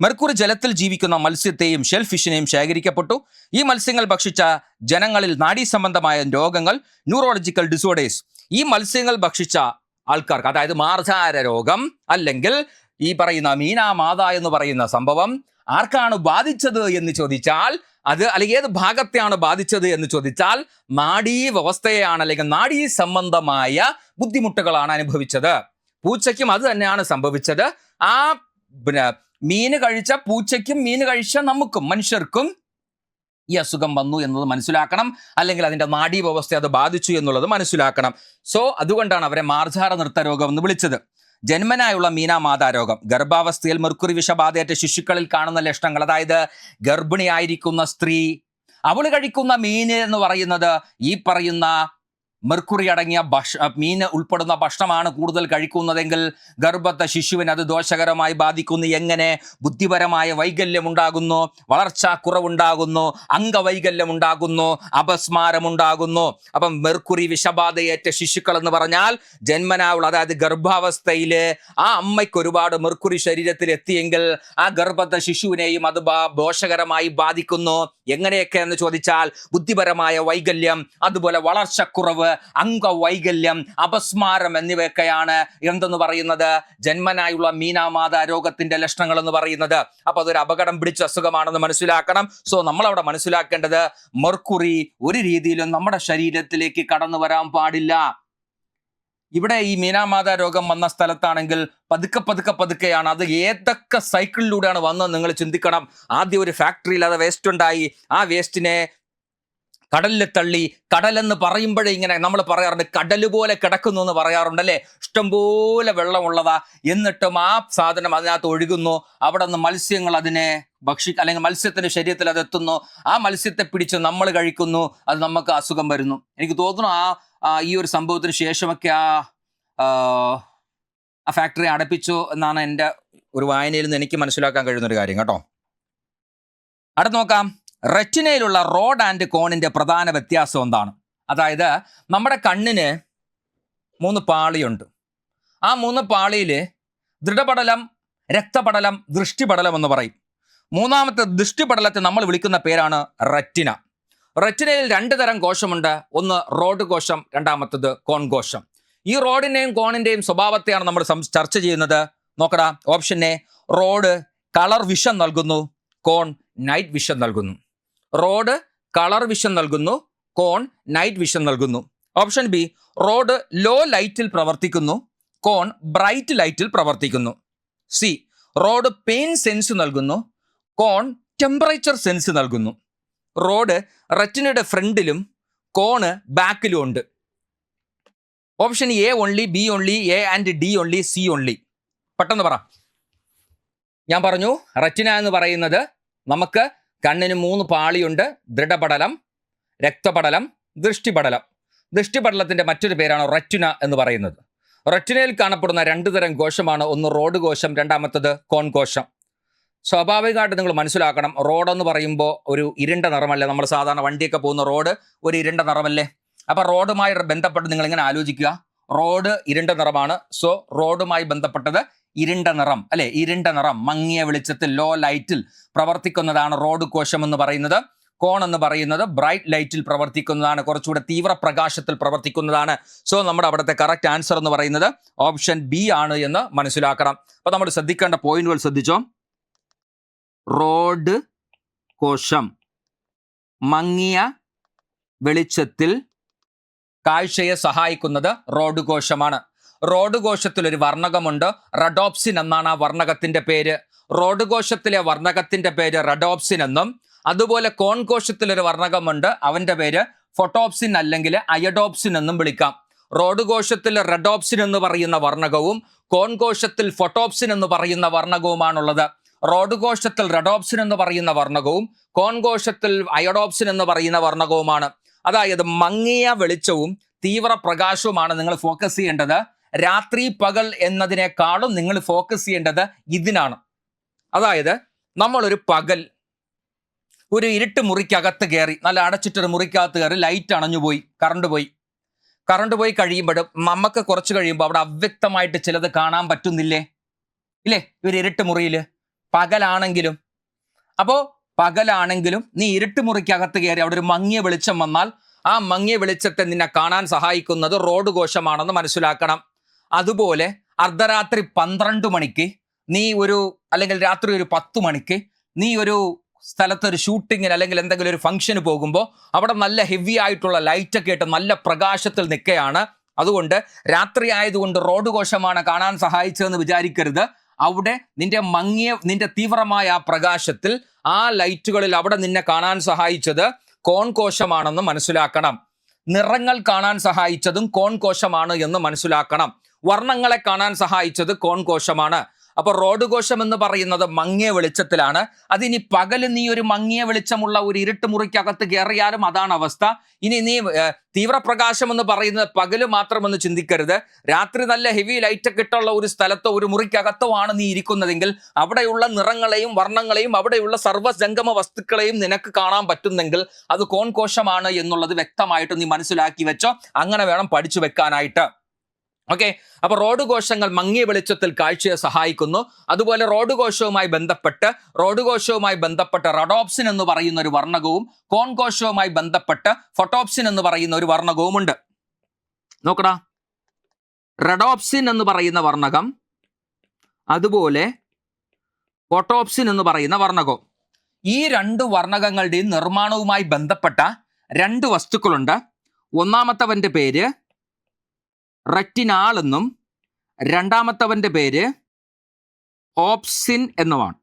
S1: മെർക്കുറി ജലത്തിൽ ജീവിക്കുന്ന മത്സ്യത്തെയും ഷെൽ ഫിഷിനെയും ശേഖരിക്കപ്പെട്ടു. ഈ മത്സ്യങ്ങൾ ഭക്ഷിച്ച ജനങ്ങളിൽ നാഡീ സംബന്ധമായ രോഗങ്ങൾ, ന്യൂറോളജിക്കൽ ഡിസോർഡേഴ്സ്, ഈ മത്സ്യങ്ങൾ ഭക്ഷിച്ച ആൾക്കാർക്ക്, അതായത് മാർജാര രോഗം അല്ലെങ്കിൽ ഈ പറയുന്ന മീനാമാത എന്ന് പറയുന്ന സംഭവം ആർക്കാണ് ബാധിച്ചത് എന്ന് ചോദിച്ചാൽ, അത് അല്ലെങ്കിൽ ഏത് ഭാഗത്തെയാണ് ബാധിച്ചത് എന്ന് ചോദിച്ചാൽ നാഡീ വ്യവസ്ഥയെയാണ്, അല്ലെങ്കിൽ നാഡീ സംബന്ധമായ ബുദ്ധിമുട്ടുകളാണ് അനുഭവിച്ചത്. പൂച്ചയ്ക്കും അത് തന്നെയാണ് സംഭവിച്ചത്. ആ മീന് കഴിച്ച പൂച്ചയ്ക്കും മീന് കഴിച്ച നമുക്കും മനുഷ്യർക്കും ഈ അസുഖം വന്നു എന്നത് മനസ്സിലാക്കണം, അല്ലെങ്കിൽ അതിന്റെ നാഡീ വ്യവസ്ഥയെ അത് ബാധിച്ചു എന്നുള്ളത് മനസ്സിലാക്കണം. സോ അതുകൊണ്ടാണ് അവരെ മാർജാര നൃത്ത രോഗം എന്ന് വിളിച്ചത്. ജന്മനായുള്ള മീനാമാതാ രോഗം, ഗർഭാവസ്ഥയിൽ മെർക്കുറി വിഷബാധയേറ്റ ശിശുക്കളിൽ കാണുന്ന ലക്ഷണങ്ങൾ, അതായത് ഗർഭിണിയായിരിക്കുന്ന സ്ത്രീ അവള് കഴിക്കുന്ന മീന് എന്ന് പറയുന്നത് ഈ പറയുന്ന മെർക്കുറി അടങ്ങിയ മീൻ ഉൾപ്പെടുന്ന ഭക്ഷണമാണ് കൂടുതൽ കഴിക്കുന്നതെങ്കിൽ ഗർഭത്തെ ശിശുവിന് അത് ദോഷകരമായി ബാധിക്കുന്നു. എങ്ങനെ? ബുദ്ധിപരമായ വൈകല്യം ഉണ്ടാകുന്നു, വളർച്ചാ കുറവുണ്ടാകുന്നു, അംഗവൈകല്യം ഉണ്ടാകുന്നു, അപസ്മാരം ഉണ്ടാകുന്നു. അപ്പം മെർക്കുറി വിഷബാധയേറ്റ ശിശുക്കൾ എന്ന് പറഞ്ഞാൽ ജന്മനാവുള്ള, അതായത് ഗർഭാവസ്ഥയില് ആ അമ്മയ്ക്ക് ഒരുപാട് മെർക്കുറി ശരീരത്തിൽ എത്തിയെങ്കിൽ ആ ഗർഭത്തെ ശിശുവിനെയും അത് ദോഷകരമായി ബാധിക്കുന്നു. എങ്ങനെയൊക്കെ എന്ന് ചോദിച്ചാൽ ബുദ്ധിപരമായ വൈകല്യം, അതുപോലെ വളർച്ചക്കുറവ്, അംഗവൈകല്യം, അപസ്മാരം എന്നിവയൊക്കെയാണ് എന്തെന്ന് പറയുന്നത് ജന്മനായുള്ള മീനാമാത രോഗത്തിന്റെ ലക്ഷണങ്ങൾ എന്ന് പറയുന്നത്. അപ്പൊ അതൊരു അപകടം പിടിച്ച അസുഖമാണെന്ന് മനസ്സിലാക്കണം. സോ നമ്മളവിടെ മനസ്സിലാക്കേണ്ടത് മെർക്കുറി ഒരു രീതിയിലും നമ്മുടെ ശരീരത്തിലേക്ക് കടന്നു വരാൻ പാടില്ല. ഇവിടെ ഈ മീനാമാത രോഗം വന്ന സ്ഥലത്താണെങ്കിൽ പതുക്കെയാണ്. അത് ഏതൊക്കെ സൈക്കിളിലൂടെയാണ് വന്നത് നിങ്ങൾ ചിന്തിക്കണം. ആദ്യം ഒരു ഫാക്ടറിയിൽ അത് വേസ്റ്റ് ഉണ്ടായി, ആ വേസ്റ്റിനെ കടലിൽ തള്ളി. കടലെന്ന് പറയുമ്പോഴേ ഇങ്ങനെ നമ്മൾ പറയാറുണ്ട്, കടല് പോലെ കിടക്കുന്നു എന്ന് പറയാറുണ്ടല്ലേ. ഇഷ്ടംപോലെ വെള്ളമുള്ളതാ, എന്നിട്ടും ആ സാധനം അതിനകത്ത് ഒഴുകുന്നു. അവിടെ നിന്ന് മത്സ്യങ്ങൾ അതിനെ അല്ലെങ്കിൽ മത്സ്യത്തിന്റെ ശരീരത്തിൽ അത് എത്തുന്നു. ആ മത്സ്യത്തെ പിടിച്ച് നമ്മൾ കഴിക്കുന്നു, അത് നമുക്ക് അസുഖം വരുന്നു. എനിക്ക് തോന്നുന്നു ഈ ഒരു സംഭവത്തിന് ശേഷമൊക്കെ ആ ഫാക്ടറി അടപ്പിച്ചു എന്നാണ് എൻ്റെ ഒരു വായനയിൽ നിന്ന് എനിക്ക് മനസ്സിലാക്കാൻ കഴിയുന്നൊരു കാര്യം കേട്ടോ. അടുത്ത് നോക്കാം, റെറ്റിനയിലുള്ള റോഡ് ആൻഡ് കോണിന്റെ പ്രധാന വ്യത്യാസം എന്താണ്? അതായത് നമ്മുടെ കണ്ണിന് 3 പാളിയുണ്ട്. ആ 3 പാളിയിൽ ദൃഢപടലം, രക്തപടലം, ദൃഷ്ടിപടലം എന്ന് പറയും. മൂന്നാമത്തെ ദൃഷ്ടിപടലത്തെ നമ്മൾ വിളിക്കുന്ന പേരാണ് റെറ്റിന. റെറ്റിനയിൽ 2 തരം കോശമുണ്ട്. ഒന്ന് റോഡ് കോശം, രണ്ടാമത്തത് കോൺ കോശം. ഈ റോഡിന്റെയും കോണിന്റെയും സ്വഭാവത്തെയാണ് നമ്മൾ ചർച്ച ചെയ്യുന്നത്. നോക്കടാ, option A, road colour vision നൽകുന്നു, കോൺ നൈറ്റ് വിഷൻ നൽകുന്നു. റോഡ് കളർ വിഷൻ നൽകുന്നു, കോൺ നൈറ്റ് വിഷൻ നൽകുന്നു. ഓപ്ഷൻ ബി, റോഡ് ലോ ലൈറ്റിൽ പ്രവർത്തിക്കുന്നു, കോൺ ബ്രൈറ്റ് ലൈറ്റിൽ പ്രവർത്തിക്കുന്നു. സി, റോഡ് പെയിൻ സെൻസ് നൽകുന്നു, കോൺ ടെമ്പറേച്ചർ സെൻസ് നൽകുന്നു. റോഡ് റെറ്റിനയുടെ ഫ്രണ്ടിലും കോണ് ബാക്കിലും ഉണ്ട്. Option A only, B only, A and D only, C only. പെട്ടെന്ന് പറ. ഞാൻ പറഞ്ഞു, റെറ്റിന എന്ന് പറയുന്നത് നമുക്ക് കണ്ണിന് 3 പാളിയുണ്ട്. ദൃഢപടലം, രക്തപടലം, ദൃഷ്ടിപടലം. ദൃഷ്ടിപടലത്തിന്റെ മറ്റൊരു പേരാണ് റെറ്റിന എന്ന് പറയുന്നത്. റെറ്റിനയിൽ കാണപ്പെടുന്ന 2 തരം കോശമാണ്. ഒന്ന് റോഡ് കോശം, രണ്ടാമത്തത് കോൺ കോശം. സ്വാഭാവികമായിട്ട് നിങ്ങൾ മനസ്സിലാക്കണം, റോഡ് എന്ന് പറയുമ്പോൾ ഒരു ഇരുണ്ട നിറമല്ലേ? നമ്മൾ സാധാരണ വണ്ടിയൊക്കെ പോകുന്ന റോഡ് ഒരു ഇരുണ്ട നിറമല്ലേ? അപ്പൊ റോഡുമായി ബന്ധപ്പെട്ട് നിങ്ങൾ ഇങ്ങനെ ആലോചിക്കുക, റോഡ് ഇരുണ്ട നിറമാണ്. സോ റോഡുമായി ബന്ധപ്പെട്ടത് ഇരുണ്ട നിറം അല്ലെ? ഇരുണ്ട നിറം, മങ്ങിയ വെളിച്ചത്തിൽ, ലോ ലൈറ്റിൽ പ്രവർത്തിക്കുന്നതാണ് റോഡ് കോശം എന്ന് പറയുന്നത്. കോൺ എന്ന് പറയുന്നത് ബ്രൈറ്റ് ലൈറ്റിൽ പ്രവർത്തിക്കുന്നതാണ്, കുറച്ചുകൂടെ തീവ്ര പ്രകാശത്തിൽ പ്രവർത്തിക്കുന്നതാണ്. സോ നമ്മുടെ അവിടുത്തെ കറക്റ്റ് ആൻസർ എന്ന് പറയുന്നത് ഓപ്ഷൻ ബി ആണ് എന്ന് മനസ്സിലാക്കണം. അപ്പൊ നമ്മൾ ശ്രദ്ധിക്കേണ്ട പോയിന്റുകൾ ശ്രദ്ധിച്ചോ. റോഡ് കോശം മങ്ങിയ വെളിച്ചത്തിൽ കാഴ്ചയെ സഹായിക്കുന്നത് റോഡ് കോശമാണ്. റോഡ് കോശത്തിൽ ഒരു വർണ്ണകമുണ്ട്, റഡോപ്സിൻ എന്നാണ് ആ വർണ്ണകത്തിന്റെ പേര്. റോഡ് കോശത്തിലെ വർണ്ണകത്തിന്റെ പേര് റഡോപ്സിൻ എന്നും, അതുപോലെ കോൺ കോശത്തിലൊരു വർണ്ണകമുണ്ട്, അവന്റെ പേര് ഫോട്ടോപ്സിൻ അല്ലെങ്കിൽ അയഡോപ്സിൻ എന്നും വിളിക്കാം. റോഡ് കോശത്തിൽ റഡോപ്സിൻ എന്ന് പറയുന്ന വർണ്ണകവും കോൺ കോശത്തിൽ ഫോട്ടോപ്സിൻ എന്ന് പറയുന്ന വർണ്ണകവുമാണുള്ളത്. റോഡ് കോശത്തിൽ റഡോപ്സിൻ എന്ന് പറയുന്ന വർണ്ണകവും കോൺ കോശത്തിൽ അയഡോപ്സിൻ എന്ന് പറയുന്ന വർണ്ണകവുമാണ്. അതായത് മങ്ങിയ വെളിച്ചവും തീവ്ര പ്രകാശവുമാണ് നിങ്ങൾ ഫോക്കസ് ചെയ്യേണ്ടത്. രാത്രി പകൽ എന്നതിനേക്കാളും നിങ്ങൾ ഫോക്കസ് ചെയ്യേണ്ടത് ഇതിനാണ്. അതായത് നമ്മളൊരു പകൽ ഒരു ഇരുട്ട് മുറിക്കകത്ത് കയറി, നല്ല അടച്ചിട്ടൊരു മുറിക്കകത്ത് കയറി, ലൈറ്റ് അണഞ്ഞുപോയി, കറണ്ട് പോയി കഴിയുമ്പോഴും നമുക്ക് കുറച്ച് കഴിയുമ്പോൾ അവിടെ അവ്യക്തമായിട്ട് ചിലത് കാണാൻ പറ്റുന്നില്ലേ? ഇല്ലേ? ഒരു ഇരുട്ട് മുറിയിൽ പകലാണെങ്കിലും. അപ്പോൾ പകലാണെങ്കിലും നീ ഇരുട്ട് മുറിക്കകത്ത് കയറി അവിടെ ഒരു മങ്ങിയ വെളിച്ചം വന്നാൽ ആ മങ്ങിയ വെളിച്ചത്തെ നിന്നെ കാണാൻ സഹായിക്കുന്നത് റോഡ് കോശമാണെന്ന് മനസ്സിലാക്കണം. അതുപോലെ അർദ്ധരാത്രി 12 മണിക്ക് നീ അല്ലെങ്കിൽ രാത്രി ഒരു 10 മണിക്ക് നീ ഒരു സ്ഥലത്ത് ഒരു ഷൂട്ടിങ്ങിന് അല്ലെങ്കിൽ എന്തെങ്കിലും ഒരു ഫംഗ്ഷന് പോകുമ്പോൾ അവിടെ നല്ല ഹെവി ആയിട്ടുള്ള ലൈറ്റൊക്കെ ഇട്ട് നല്ല പ്രകാശത്തിൽ നിൽക്കുകയാണ്. അതുകൊണ്ട് രാത്രി ആയതുകൊണ്ട് റോഡ് കോശമാണ് കാണാൻ സഹായിച്ചതെന്ന് വിചാരിക്കരുത്. അവിടെ നിന്റെ തീവ്രമായ ആ പ്രകാശത്തിൽ ആ ലൈറ്റുകളിൽ അവിടെ നിന്നെ കാണാൻ സഹായിച്ചത് കോൺ കോശമാണെന്ന് മനസ്സിലാക്കണം. നിറങ്ങൾ കാണാൻ സഹായിച്ചതും കോൺ കോശമാണ് എന്ന് മനസ്സിലാക്കണം. വർണ്ണങ്ങളെ കാണാൻ സഹായിച്ചത് കോൺ കോശമാണ്. അപ്പൊ റോഡ് കോശം എന്ന് പറയുന്നത് മങ്ങിയ വെളിച്ചത്തിലാണ്. അതിനി പകല് നീ ഒരു മങ്ങിയ വെളിച്ചമുള്ള ഒരു ഇരുട്ട് മുറിക്കകത്ത് കയറിയാലും അതാണ് അവസ്ഥ. ഇനി നീ തീവ്രപ്രകാശം എന്ന് പറയുന്നത് പകല് മാത്രമെന്ന് ചിന്തിക്കരുത്. രാത്രി നല്ല ഹെവി ലൈറ്റൊക്കെ ഇട്ടുള്ള ഒരു സ്ഥലത്തോ ഒരു മുറിക്കകത്തോ ആണ് നീ ഇരിക്കുന്നതെങ്കിൽ അവിടെയുള്ള നിറങ്ങളെയും വർണ്ണങ്ങളെയും അവിടെയുള്ള സർവ്വജംഗമ വസ്തുക്കളെയും നിനക്ക് കാണാൻ പറ്റുന്നെങ്കിൽ അത് കോൺ കോശമാണ് എന്നുള്ളത് വ്യക്തമായിട്ട് നീ മനസ്സിലാക്കി വെച്ചോ. അങ്ങനെ വേണം പഠിച്ചു വെക്കാനായിട്ട്. ഓക്കെ, അപ്പൊ റോഡ് കോശങ്ങൾ മങ്ങിയ വെളിച്ചത്തിൽ കാഴ്ചയെ സഹായിക്കുന്നു. അതുപോലെ റോഡ് കോശവുമായി ബന്ധപ്പെട്ട് റഡോപ്സിൻ എന്ന് പറയുന്ന ഒരു വർണ്ണകവും കോൺ കോശവുമായി ബന്ധപ്പെട്ട് ഫോട്ടോപ്സിൻ എന്ന് പറയുന്ന ഒരു വർണ്ണകവുമുണ്ട്. നോക്കടാ, റഡോപ്സിൻ എന്ന് പറയുന്ന വർണ്ണകം, അതുപോലെ ഫോട്ടോപ്സിൻ എന്ന് പറയുന്ന വർണ്ണകവും. ഈ രണ്ട് വർണ്ണകങ്ങളുടെയും നിർമ്മാണവുമായി ബന്ധപ്പെട്ട രണ്ട് വസ്തുക്കളുണ്ട്. ഒന്നാമത്തവന്റെ പേര് റെറ്റിനാൾ എന്നും രണ്ടാമത്തവന്റെ പേര് ഓപ്സിൻ എന്നുമാണ്.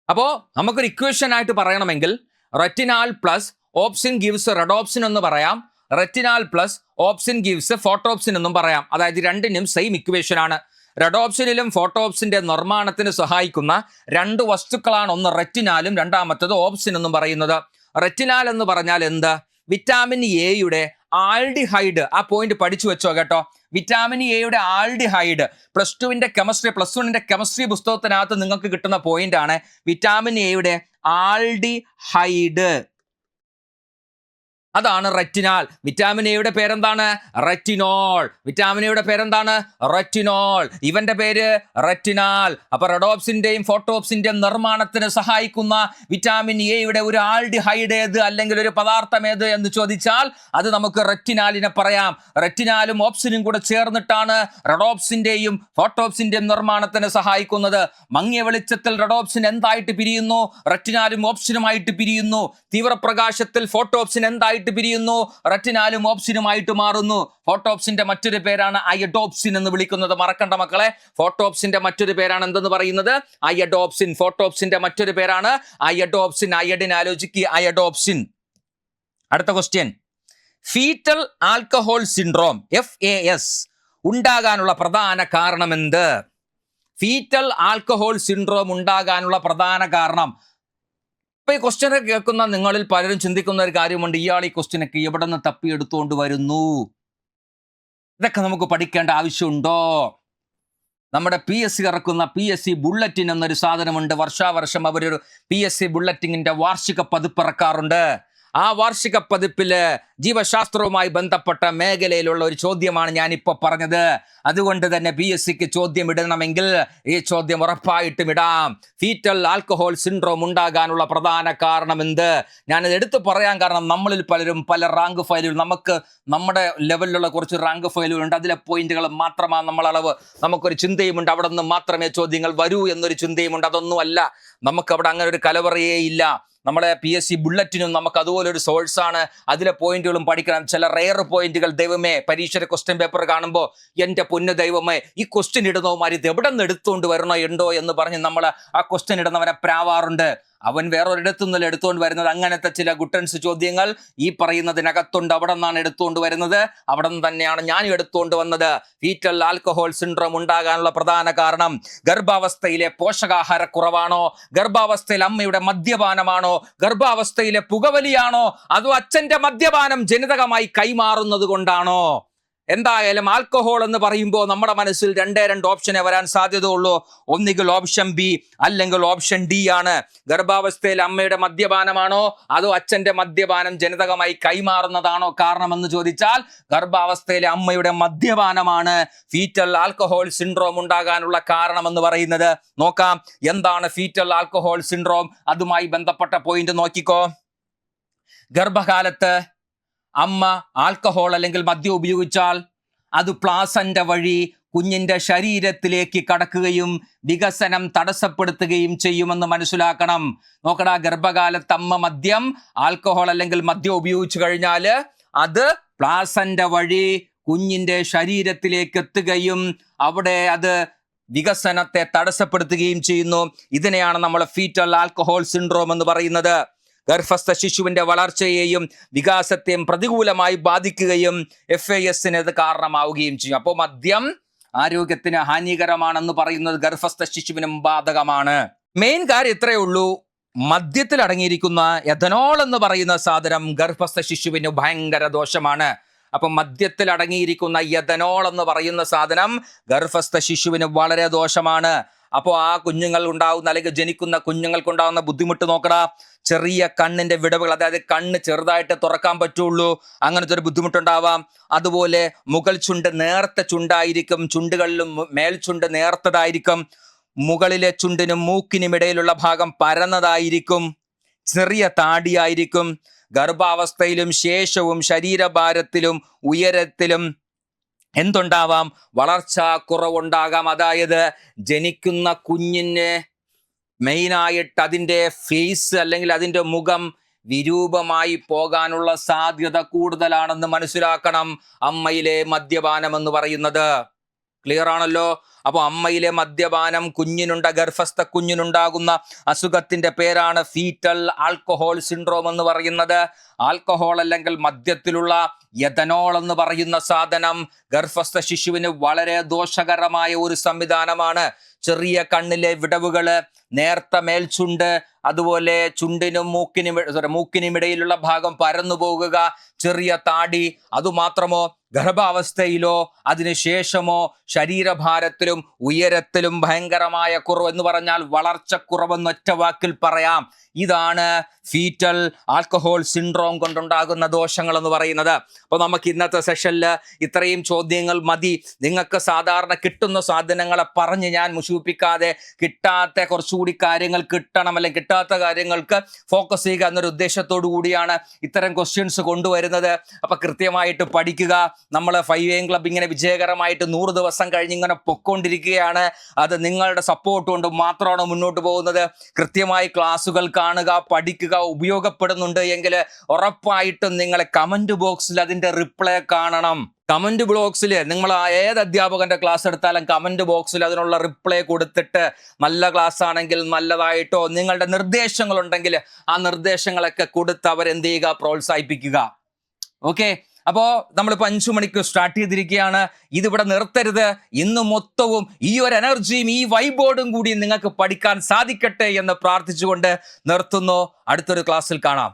S1: അപ്പോൾ നമുക്കൊരു ഇക്വേഷൻ ആയിട്ട് പറയണമെങ്കിൽ റെറ്റിനാൾ പ്ലസ് ഓപ്സിൻ ഗിവ്സ് റഡോപ്സിൻ എന്ന് പറയാം, retinal plus opsin gives photopsin എന്നും പറയാം. അതായത് രണ്ടിനും സെയിം ഇക്വേഷൻ ആണ്. റഡോപ്സിനിലും ഫോട്ടോപ്സിന്റെ നിർമ്മാണത്തിന് സഹായിക്കുന്ന രണ്ട് വസ്തുക്കളാണ്, ഒന്ന് റെറ്റിനാലും രണ്ടാമത്തത് ഓപ്സിൻ എന്നും പറയുന്നത്. റെറ്റിനാൾ എന്ന് പറഞ്ഞാൽ എന്ത്? വിറ്റാമിൻ എയുടെ ആൽഡിഹൈഡ്. ആ പോയിന്റ് പഠിച്ചു വെച്ചോ കേട്ടോ. വിറ്റാമിൻ എയുടെ ആൽഡിഹൈഡ് പ്ലസ് വണ്ണിന്റെ കെമിസ്ട്രി പുസ്തകത്തിനകത്ത് നിങ്ങൾക്ക് കിട്ടുന്ന പോയിന്റ് ആണ്. വിറ്റാമിൻ എയുടെ ആൽഡിഹൈഡ്, അതാണ് റെറ്റിനാൾ. വിറ്റാമിൻ എയുടെ പേരെന്താണ്? റെറ്റിനോൾ. വിറ്റാമിൻ എയുടെ പേരെന്താണ്? റെറ്റിനോൾ. ഇവന്റെ പേര് റെറ്റിനാൾ. അപ്പൊ റഡോപ്സിന്റെയും ഫോട്ടോപ്സിന്റെയും നിർമ്മാണത്തിന് സഹായിക്കുന്ന വിറ്റാമിൻ എയുടെ ഒരു ആൽഡിഹൈഡ് ഏത്, അല്ലെങ്കിൽ ഒരു പദാർത്ഥം ഏത് എന്ന് ചോദിച്ചാൽ അത് നമുക്ക് റെറ്റിനാലിനെ പറയാം. റെറ്റിനാലും ഓപ്സിനും കൂടെ ചേർന്നിട്ടാണ് റഡോപ്സിന്റെയും ഫോട്ടോപ്സിന്റെയും നിർമ്മാണത്തിന് സഹായിക്കുന്നത്. മങ്ങിയ വെളിച്ചത്തിൽ റഡോപ്സിൻ എന്തായിട്ട് പിരിയുന്നു? റെറ്റിനാലും ഓപ്സിനുമായിട്ട് പിരിയുന്നു. തീവ്രപ്രകാശത്തിൽ ഫോട്ടോപ്സിൻ എന്തായിട്ട് പിരിയുന്നു? റെറ്റിനാലും ഓപ്സിനുമായിട്ട് മാറുന്നു. ഫോട്ടോപ്സിന്റെ മറ്റൊരു പേരാണ് അയഡോപ്സിൻ എന്ന് വിളിക്കുന്നത്. മറക്കണ്ട മക്കളെ, ഫോട്ടോപ്സിന്റെ മറ്റൊരു പേരാണ് എന്തെന്ന് പറയുന്നത്? അയഡോപ്സിൻ. ഫോട്ടോപ്സിന്റെ മറ്റൊരു പേരാണ് അയഡോപ്സിൻ. അയഡിൻ ആലോചിക്കുക, അയഡോപ്സിൻ. അടുത്ത question, fetal alcohol syndrome FAS ഉണ്ടാകാനുള്ള പ്രധാന കാരണം എന്ത്? ഫീറ്റൽ ആൽക്കഹോൾ സിൻഡ്രോം ഉണ്ടാകാനുള്ള പ്രധാന കാരണം. ഇപ്പൊ ഈ ക്വസ്റ്റ്യനെ കേൾക്കുന്ന നിങ്ങളിൽ പലരും ചിന്തിക്കുന്ന ഒരു കാര്യമുണ്ട്, ഇയാൾ ഈ ക്വസ്റ്റ്യനൊക്കെ എവിടെ നിന്ന് തപ്പിയെടുത്തുകൊണ്ട് വരുന്നു? ഇതൊക്കെ നമുക്ക് പഠിക്കേണ്ട ആവശ്യമുണ്ടോ? നമ്മുടെ PSC ഇറക്കുന്ന PSC ബുള്ളറ്റിൻ എന്നൊരു സാധനമുണ്ട്. വർഷാവർഷം അവരൊരു PSC ബുള്ളറ്റിങ്ങിന്റെ വാർഷിക പതിപ്പ് ഇറക്കാറുണ്ട്. ആ വാർഷിക പതിപ്പില് ജീവശാസ്ത്രവുമായി ബന്ധപ്പെട്ട മേഖലയിലുള്ള ഒരു ചോദ്യമാണ് ഞാനിപ്പോൾ പറഞ്ഞത്. അതുകൊണ്ട് തന്നെ PSCക്ക് ചോദ്യം ഇടണമെങ്കിൽ ഈ ചോദ്യം ഉറപ്പായിട്ടും ഇടാം. ഫീറ്റൽ ആൽക്കഹോൾ സിൻഡ്രോം ഉണ്ടാകാനുള്ള പ്രധാന കാരണം എന്ത്? ഞാനത് എടുത്തു പറയാൻ കാരണം നമ്മളിൽ പലരും പല റാങ്ക് ഫയലുകൾ, നമുക്ക് നമ്മുടെ ലെവലിലുള്ള കുറച്ച് റാങ്ക് ഫയലുകളുണ്ട്, അതിലെ പോയിന്റുകൾ മാത്രമാണ് നമ്മൾ അളവ്. നമുക്കൊരു ചിന്തയുമുണ്ട് അവിടെ നിന്ന് മാത്രമേ ചോദ്യങ്ങൾ വരൂ എന്നൊരു ചിന്തയുമുണ്ട്. അതൊന്നുമല്ല, നമുക്ക് അവിടെ അങ്ങനെ ഒരു കലവറയേ ഇല്ല. നമ്മുടെ PSC ബുള്ളറ്റിനും നമുക്ക് അതുപോലെ ഒരു സോഴ്സാണ്. അതിലെ പോയിന്റുകളും പഠിക്കണം. ചില റെയർ പോയിന്റുകൾ, ദൈവമേ, പരീക്ഷയുടെ ക്വസ്റ്റ്യൻ പേപ്പർ കാണുമ്പോൾ എൻ്റെ പൊന്നു ദൈവമേ, ഈ ക്വസ്റ്റ്യൻ ഇടുന്നവന്മാർ ഇത് എവിടെ നിന്ന് എടുത്തുകൊണ്ട് വരണോ ഉണ്ടോ എന്ന് പറഞ്ഞ് നമ്മൾ ആ ക്വസ്റ്റ്യൻ ഇടുന്നവരെ പ്രാവാറുണ്ട്. അവൻ വേറൊരിടത്തു നിന്നല്ല എടുത്തുകൊണ്ട് വരുന്നത്. അങ്ങനത്തെ ചില ഗുട്ടൻസ് ചോദ്യങ്ങൾ ഈ പറയുന്നതിനകത്തുണ്ട്. അവിടെ നിന്നാണ് എടുത്തുകൊണ്ട് വരുന്നത്. അവിടെ നിന്ന് തന്നെയാണ് ഞാനും എടുത്തുകൊണ്ട് വന്നത്. ഫീറ്റൽ ആൽക്കഹോൾ സിൻഡ്രോം ഉണ്ടാകാനുള്ള പ്രധാന കാരണം ഗർഭാവസ്ഥയിലെ പോഷകാഹാരക്കുറവാണോ, ഗർഭാവസ്ഥയിൽ അമ്മയുടെ മദ്യപാനമാണോ, ഗർഭാവസ്ഥയിലെ പുകവലിയാണോ, അതോ അച്ഛന്റെ മദ്യപാനം ജനിതകമായി കൈമാറുന്നത് കൊണ്ടാണോ? എന്തായാലും ആൽക്കഹോൾ എന്ന് പറയുമ്പോൾ നമ്മുടെ മനസ്സിൽ രണ്ട് ഓപ്ഷനെ വരാൻ സാധ്യതയുള്ളൂ. ഒന്നുകിൽ ഓപ്ഷൻ ബി അല്ലെങ്കിൽ ഓപ്ഷൻ ഡി ആണ്. ഗർഭാവസ്ഥയിൽ അമ്മയുടെ മദ്യപാനമാണോ അതോ അച്ഛന്റെ മദ്യപാനം ജനിതകമായി കൈമാറുന്നതാണോ കാരണമെന്ന് ചോദിച്ചാൽ ഗർഭാവസ്ഥയിലെ അമ്മയുടെ മദ്യപാനമാണ് ഫീറ്റൽ ആൽക്കഹോൾ സിൻഡ്രോം ഉണ്ടാകാനുള്ള കാരണമെന്ന് പറയുന്നത്. നോക്കാം എന്താണ് ഫീറ്റൽ ആൽക്കഹോൾ സിൻഡ്രോം. അതുമായി ബന്ധപ്പെട്ട പോയിന്റ് നോക്കിക്കോ. ഗർഭകാലത്ത് അമ്മ ആൽക്കഹോൾ അല്ലെങ്കിൽ മദ്യം ഉപയോഗിച്ചാൽ അത് പ്ലാസന്റ വഴി കുഞ്ഞിന്റെ ശരീരത്തിലേക്ക് കടക്കുകയും വികസനം തടസ്സപ്പെടുത്തുകയും ചെയ്യുമെന്ന് മനസ്സിലാക്കണം. നോക്കടാ, ഗർഭകാലത്ത് അമ്മ മദ്യം, ആൽക്കഹോൾ അല്ലെങ്കിൽ മദ്യം ഉപയോഗിച്ചു കഴിഞ്ഞാൽ അത് പ്ലാസന്റ വഴി കുഞ്ഞിന്റെ ശരീരത്തിലേക്ക് എത്തുകയും അവിടെ അത് വികസനത്തെ തടസ്സപ്പെടുത്തുകയും ചെയ്യുന്നു. ഇതിനെയാണ് നമ്മൾ ഫീറ്റൽ ആൽക്കഹോൾ സിൻഡ്രോം എന്ന് പറയുന്നത്. ഗർഭസ്ഥ ശിശുവിന്റെ വളർച്ചയെയും വികാസത്തെയും പ്രതികൂലമായി ബാധിക്കുകയും FAS-ന് ഇത് കാരണമാവുകയും ചെയ്യും. അപ്പോൾ മദ്യം ആരോഗ്യത്തിന് ഹാനികരമാണെന്ന് പറയുന്നത് ഗർഭസ്ഥ ശിശുവിനും ബാധകമാണ്. മെയിൻ കാര്യം ഇത്രയേ ഉള്ളൂ, മദ്യത്തിൽ അടങ്ങിയിരിക്കുന്ന എഥനോൾ എന്ന് പറയുന്ന സാധനം ഗർഭസ്ഥ ശിശുവിന് ഭയങ്കര ദോഷമാണ്. അപ്പം മദ്യത്തിൽ അടങ്ങിയിരിക്കുന്ന എഥനോൾ എന്ന് പറയുന്ന സാധനം ഗർഭസ്ഥ ശിശുവിന് വളരെ ദോഷമാണ്. അപ്പോൾ ആ കുഞ്ഞുങ്ങൾ ഉണ്ടാവുന്ന അല്ലെങ്കിൽ ജനിക്കുന്ന കുഞ്ഞുങ്ങൾക്കുണ്ടാകുന്ന ബുദ്ധിമുട്ട് നോക്കടാ. ചെറിയ കണ്ണിന്റെ വിടവുകൾ, അതായത് കണ്ണ് ചെറുതായിട്ട് തുറക്കാൻ പറ്റുള്ളൂ, അങ്ങനത്തെ ഒരു ബുദ്ധിമുട്ടുണ്ടാവാം. അതുപോലെ മുകൾ ചുണ്ട് നേർത്ത ചുണ്ടായിരിക്കും, ചുണ്ടുകളിലും മേൽചുണ്ട് നേർത്തതായിരിക്കും, മുകളിലെ ചുണ്ടിനും മൂക്കിനും ഇടയിലുള്ള ഭാഗം പരന്നതായിരിക്കും, ചെറിയ താടിയായിരിക്കും. ഗർഭാവസ്ഥയിലും ശേഷവും ശരീരഭാരത്തിലും ഉയരത്തിലും എന്തുണ്ടാവാം? വളർച്ചാ കുറവുണ്ടാകാം. അതായത് ജനിക്കുന്ന കുഞ്ഞിന് മെയിനായിട്ട് അതിൻ്റെ ഫേസ് അല്ലെങ്കിൽ അതിൻ്റെ മുഖം വിരൂപമായി പോകാനുള്ള സാധ്യത കൂടുതലാണെന്ന് മനസ്സിലാക്കണം. അമ്മയിലെ മദ്യപാനം എന്ന് പറയുന്നത് ക്ലിയർ ആണല്ലോ. അപ്പോൾ അമ്മയിലെ മദ്യപാനം ഗർഭസ്ഥ കുഞ്ഞിനുണ്ടാകുന്ന അസുഖത്തിന്റെ പേരാണ് ഫീറ്റൽ ആൽക്കഹോൾ സിൻഡ്രോം എന്ന് പറയുന്നത്. ആൽക്കഹോൾ അല്ലെങ്കിൽ മദ്യത്തിലുള്ള എഥനോൾ എന്ന് പറയുന്ന സാധനം ഗർഭസ്ഥ ശിശുവിന് വളരെ ദോഷകരമായ ഒരു സംവിധാനമാണ്. ചെറിയ കണ്ണിലെ വിടവുകള്, നേർത്ത മേൽചുണ്ട്, അതുപോലെ ചുണ്ടിനും മൂക്കിനും ഇടയിലുള്ള ഭാഗം പരന്നു പോകുക, ചെറിയ താടി. അതുമാത്രമോ ഗർഭാവസ്ഥയിലോ അതിനുശേഷമോ ശരീരഭാരത്തിലും ഉയരത്തിലും ഭയങ്കരമായ കുറവ് എന്ന് പറഞ്ഞാൽ വളർച്ചക്കുറവെന്ന് ഒറ്റ വാക്കിൽ പറയാം. ഇതാണ് ഫീറ്റൽ ആൽക്കഹോൾ സിൻഡ്രോം കൊണ്ടുണ്ടാകുന്ന ദോഷങ്ങൾ എന്ന് പറയുന്നത്. അപ്പോൾ നമുക്ക് ഇന്നത്തെ സെഷനിൽ ഇത്രയും ചോദ്യങ്ങൾ മതി. നിങ്ങൾക്ക് സാധാരണ കിട്ടുന്ന സാധനങ്ങളെ പറഞ്ഞ് ഞാൻ മുഷിപ്പിക്കാതെ കിട്ടാത്ത കുറച്ചുകൂടി കാര്യങ്ങൾ കിട്ടണം, അല്ലെങ്കിൽ കിട്ടാത്ത കാര്യങ്ങൾക്ക് ഫോക്കസ് ചെയ്യുക എന്നൊരു ഉദ്ദേശത്തോടു കൂടിയാണ് ഇത്തരം ക്വസ്റ്റ്യൻസ് കൊണ്ടുവരുന്നത്. അപ്പോൾ കൃത്യമായിട്ട് പഠിക്കുക. നമ്മൾ 5AM ക്ലബ് ഇങ്ങനെ വിജയകരമായിട്ട് 100 ദിവസം കഴിഞ്ഞ് ഇങ്ങനെ പൊയ്ക്കൊണ്ടിരിക്കുകയാണ്. അത് നിങ്ങളുടെ സപ്പോർട്ട് കൊണ്ട് മാത്രമാണ് മുന്നോട്ട് പോകുന്നത്. കൃത്യമായി ക്ലാസ്സുകൾ കാണുക, പഠിക്കുക. ഉപയോഗപ്പെടുന്നുണ്ട് എങ്കിൽ ഉറപ്പായിട്ടും നിങ്ങളെ കമന്റ് ബോക്സിൽ അതിന്റെ റിപ്ലൈ കാണണം. കമന്റ് ബോക്സിൽ നിങ്ങൾ ഏത് അധ്യാപകന്റെ ക്ലാസ് എടുത്താലും കമന്റ് ബോക്സിൽ അതിനുള്ള റിപ്ലൈ കൊടുത്തിട്ട് നല്ല ക്ലാസ് ആണെങ്കിൽ നല്ലതായിട്ടോ, നിങ്ങളുടെ നിർദ്ദേശങ്ങളുണ്ടെങ്കിൽ ആ നിർദ്ദേശങ്ങളൊക്കെ കൊടുത്ത് അവരെന്ത് ചെയ്യുക, പ്രോത്സാഹിപ്പിക്കുക. ഓക്കെ, അപ്പോൾ നമ്മളിപ്പോൾ 5 മണിക്ക് സ്റ്റാർട്ട് ചെയ്തിരിക്കുകയാണ്. ഇതിവിടെ നിർത്തരുത്. ഇന്ന് മൊത്തവും ഈ ഒരു എനർജിയും ഈ വൈബോർഡും കൂടി നിങ്ങൾക്ക് പഠിക്കാൻ സാധിക്കട്ടെ എന്ന് പ്രാർത്ഥിച്ചുകൊണ്ട് നിർത്തുന്നു. അടുത്തൊരു ക്ലാസ്സിൽ കാണാം.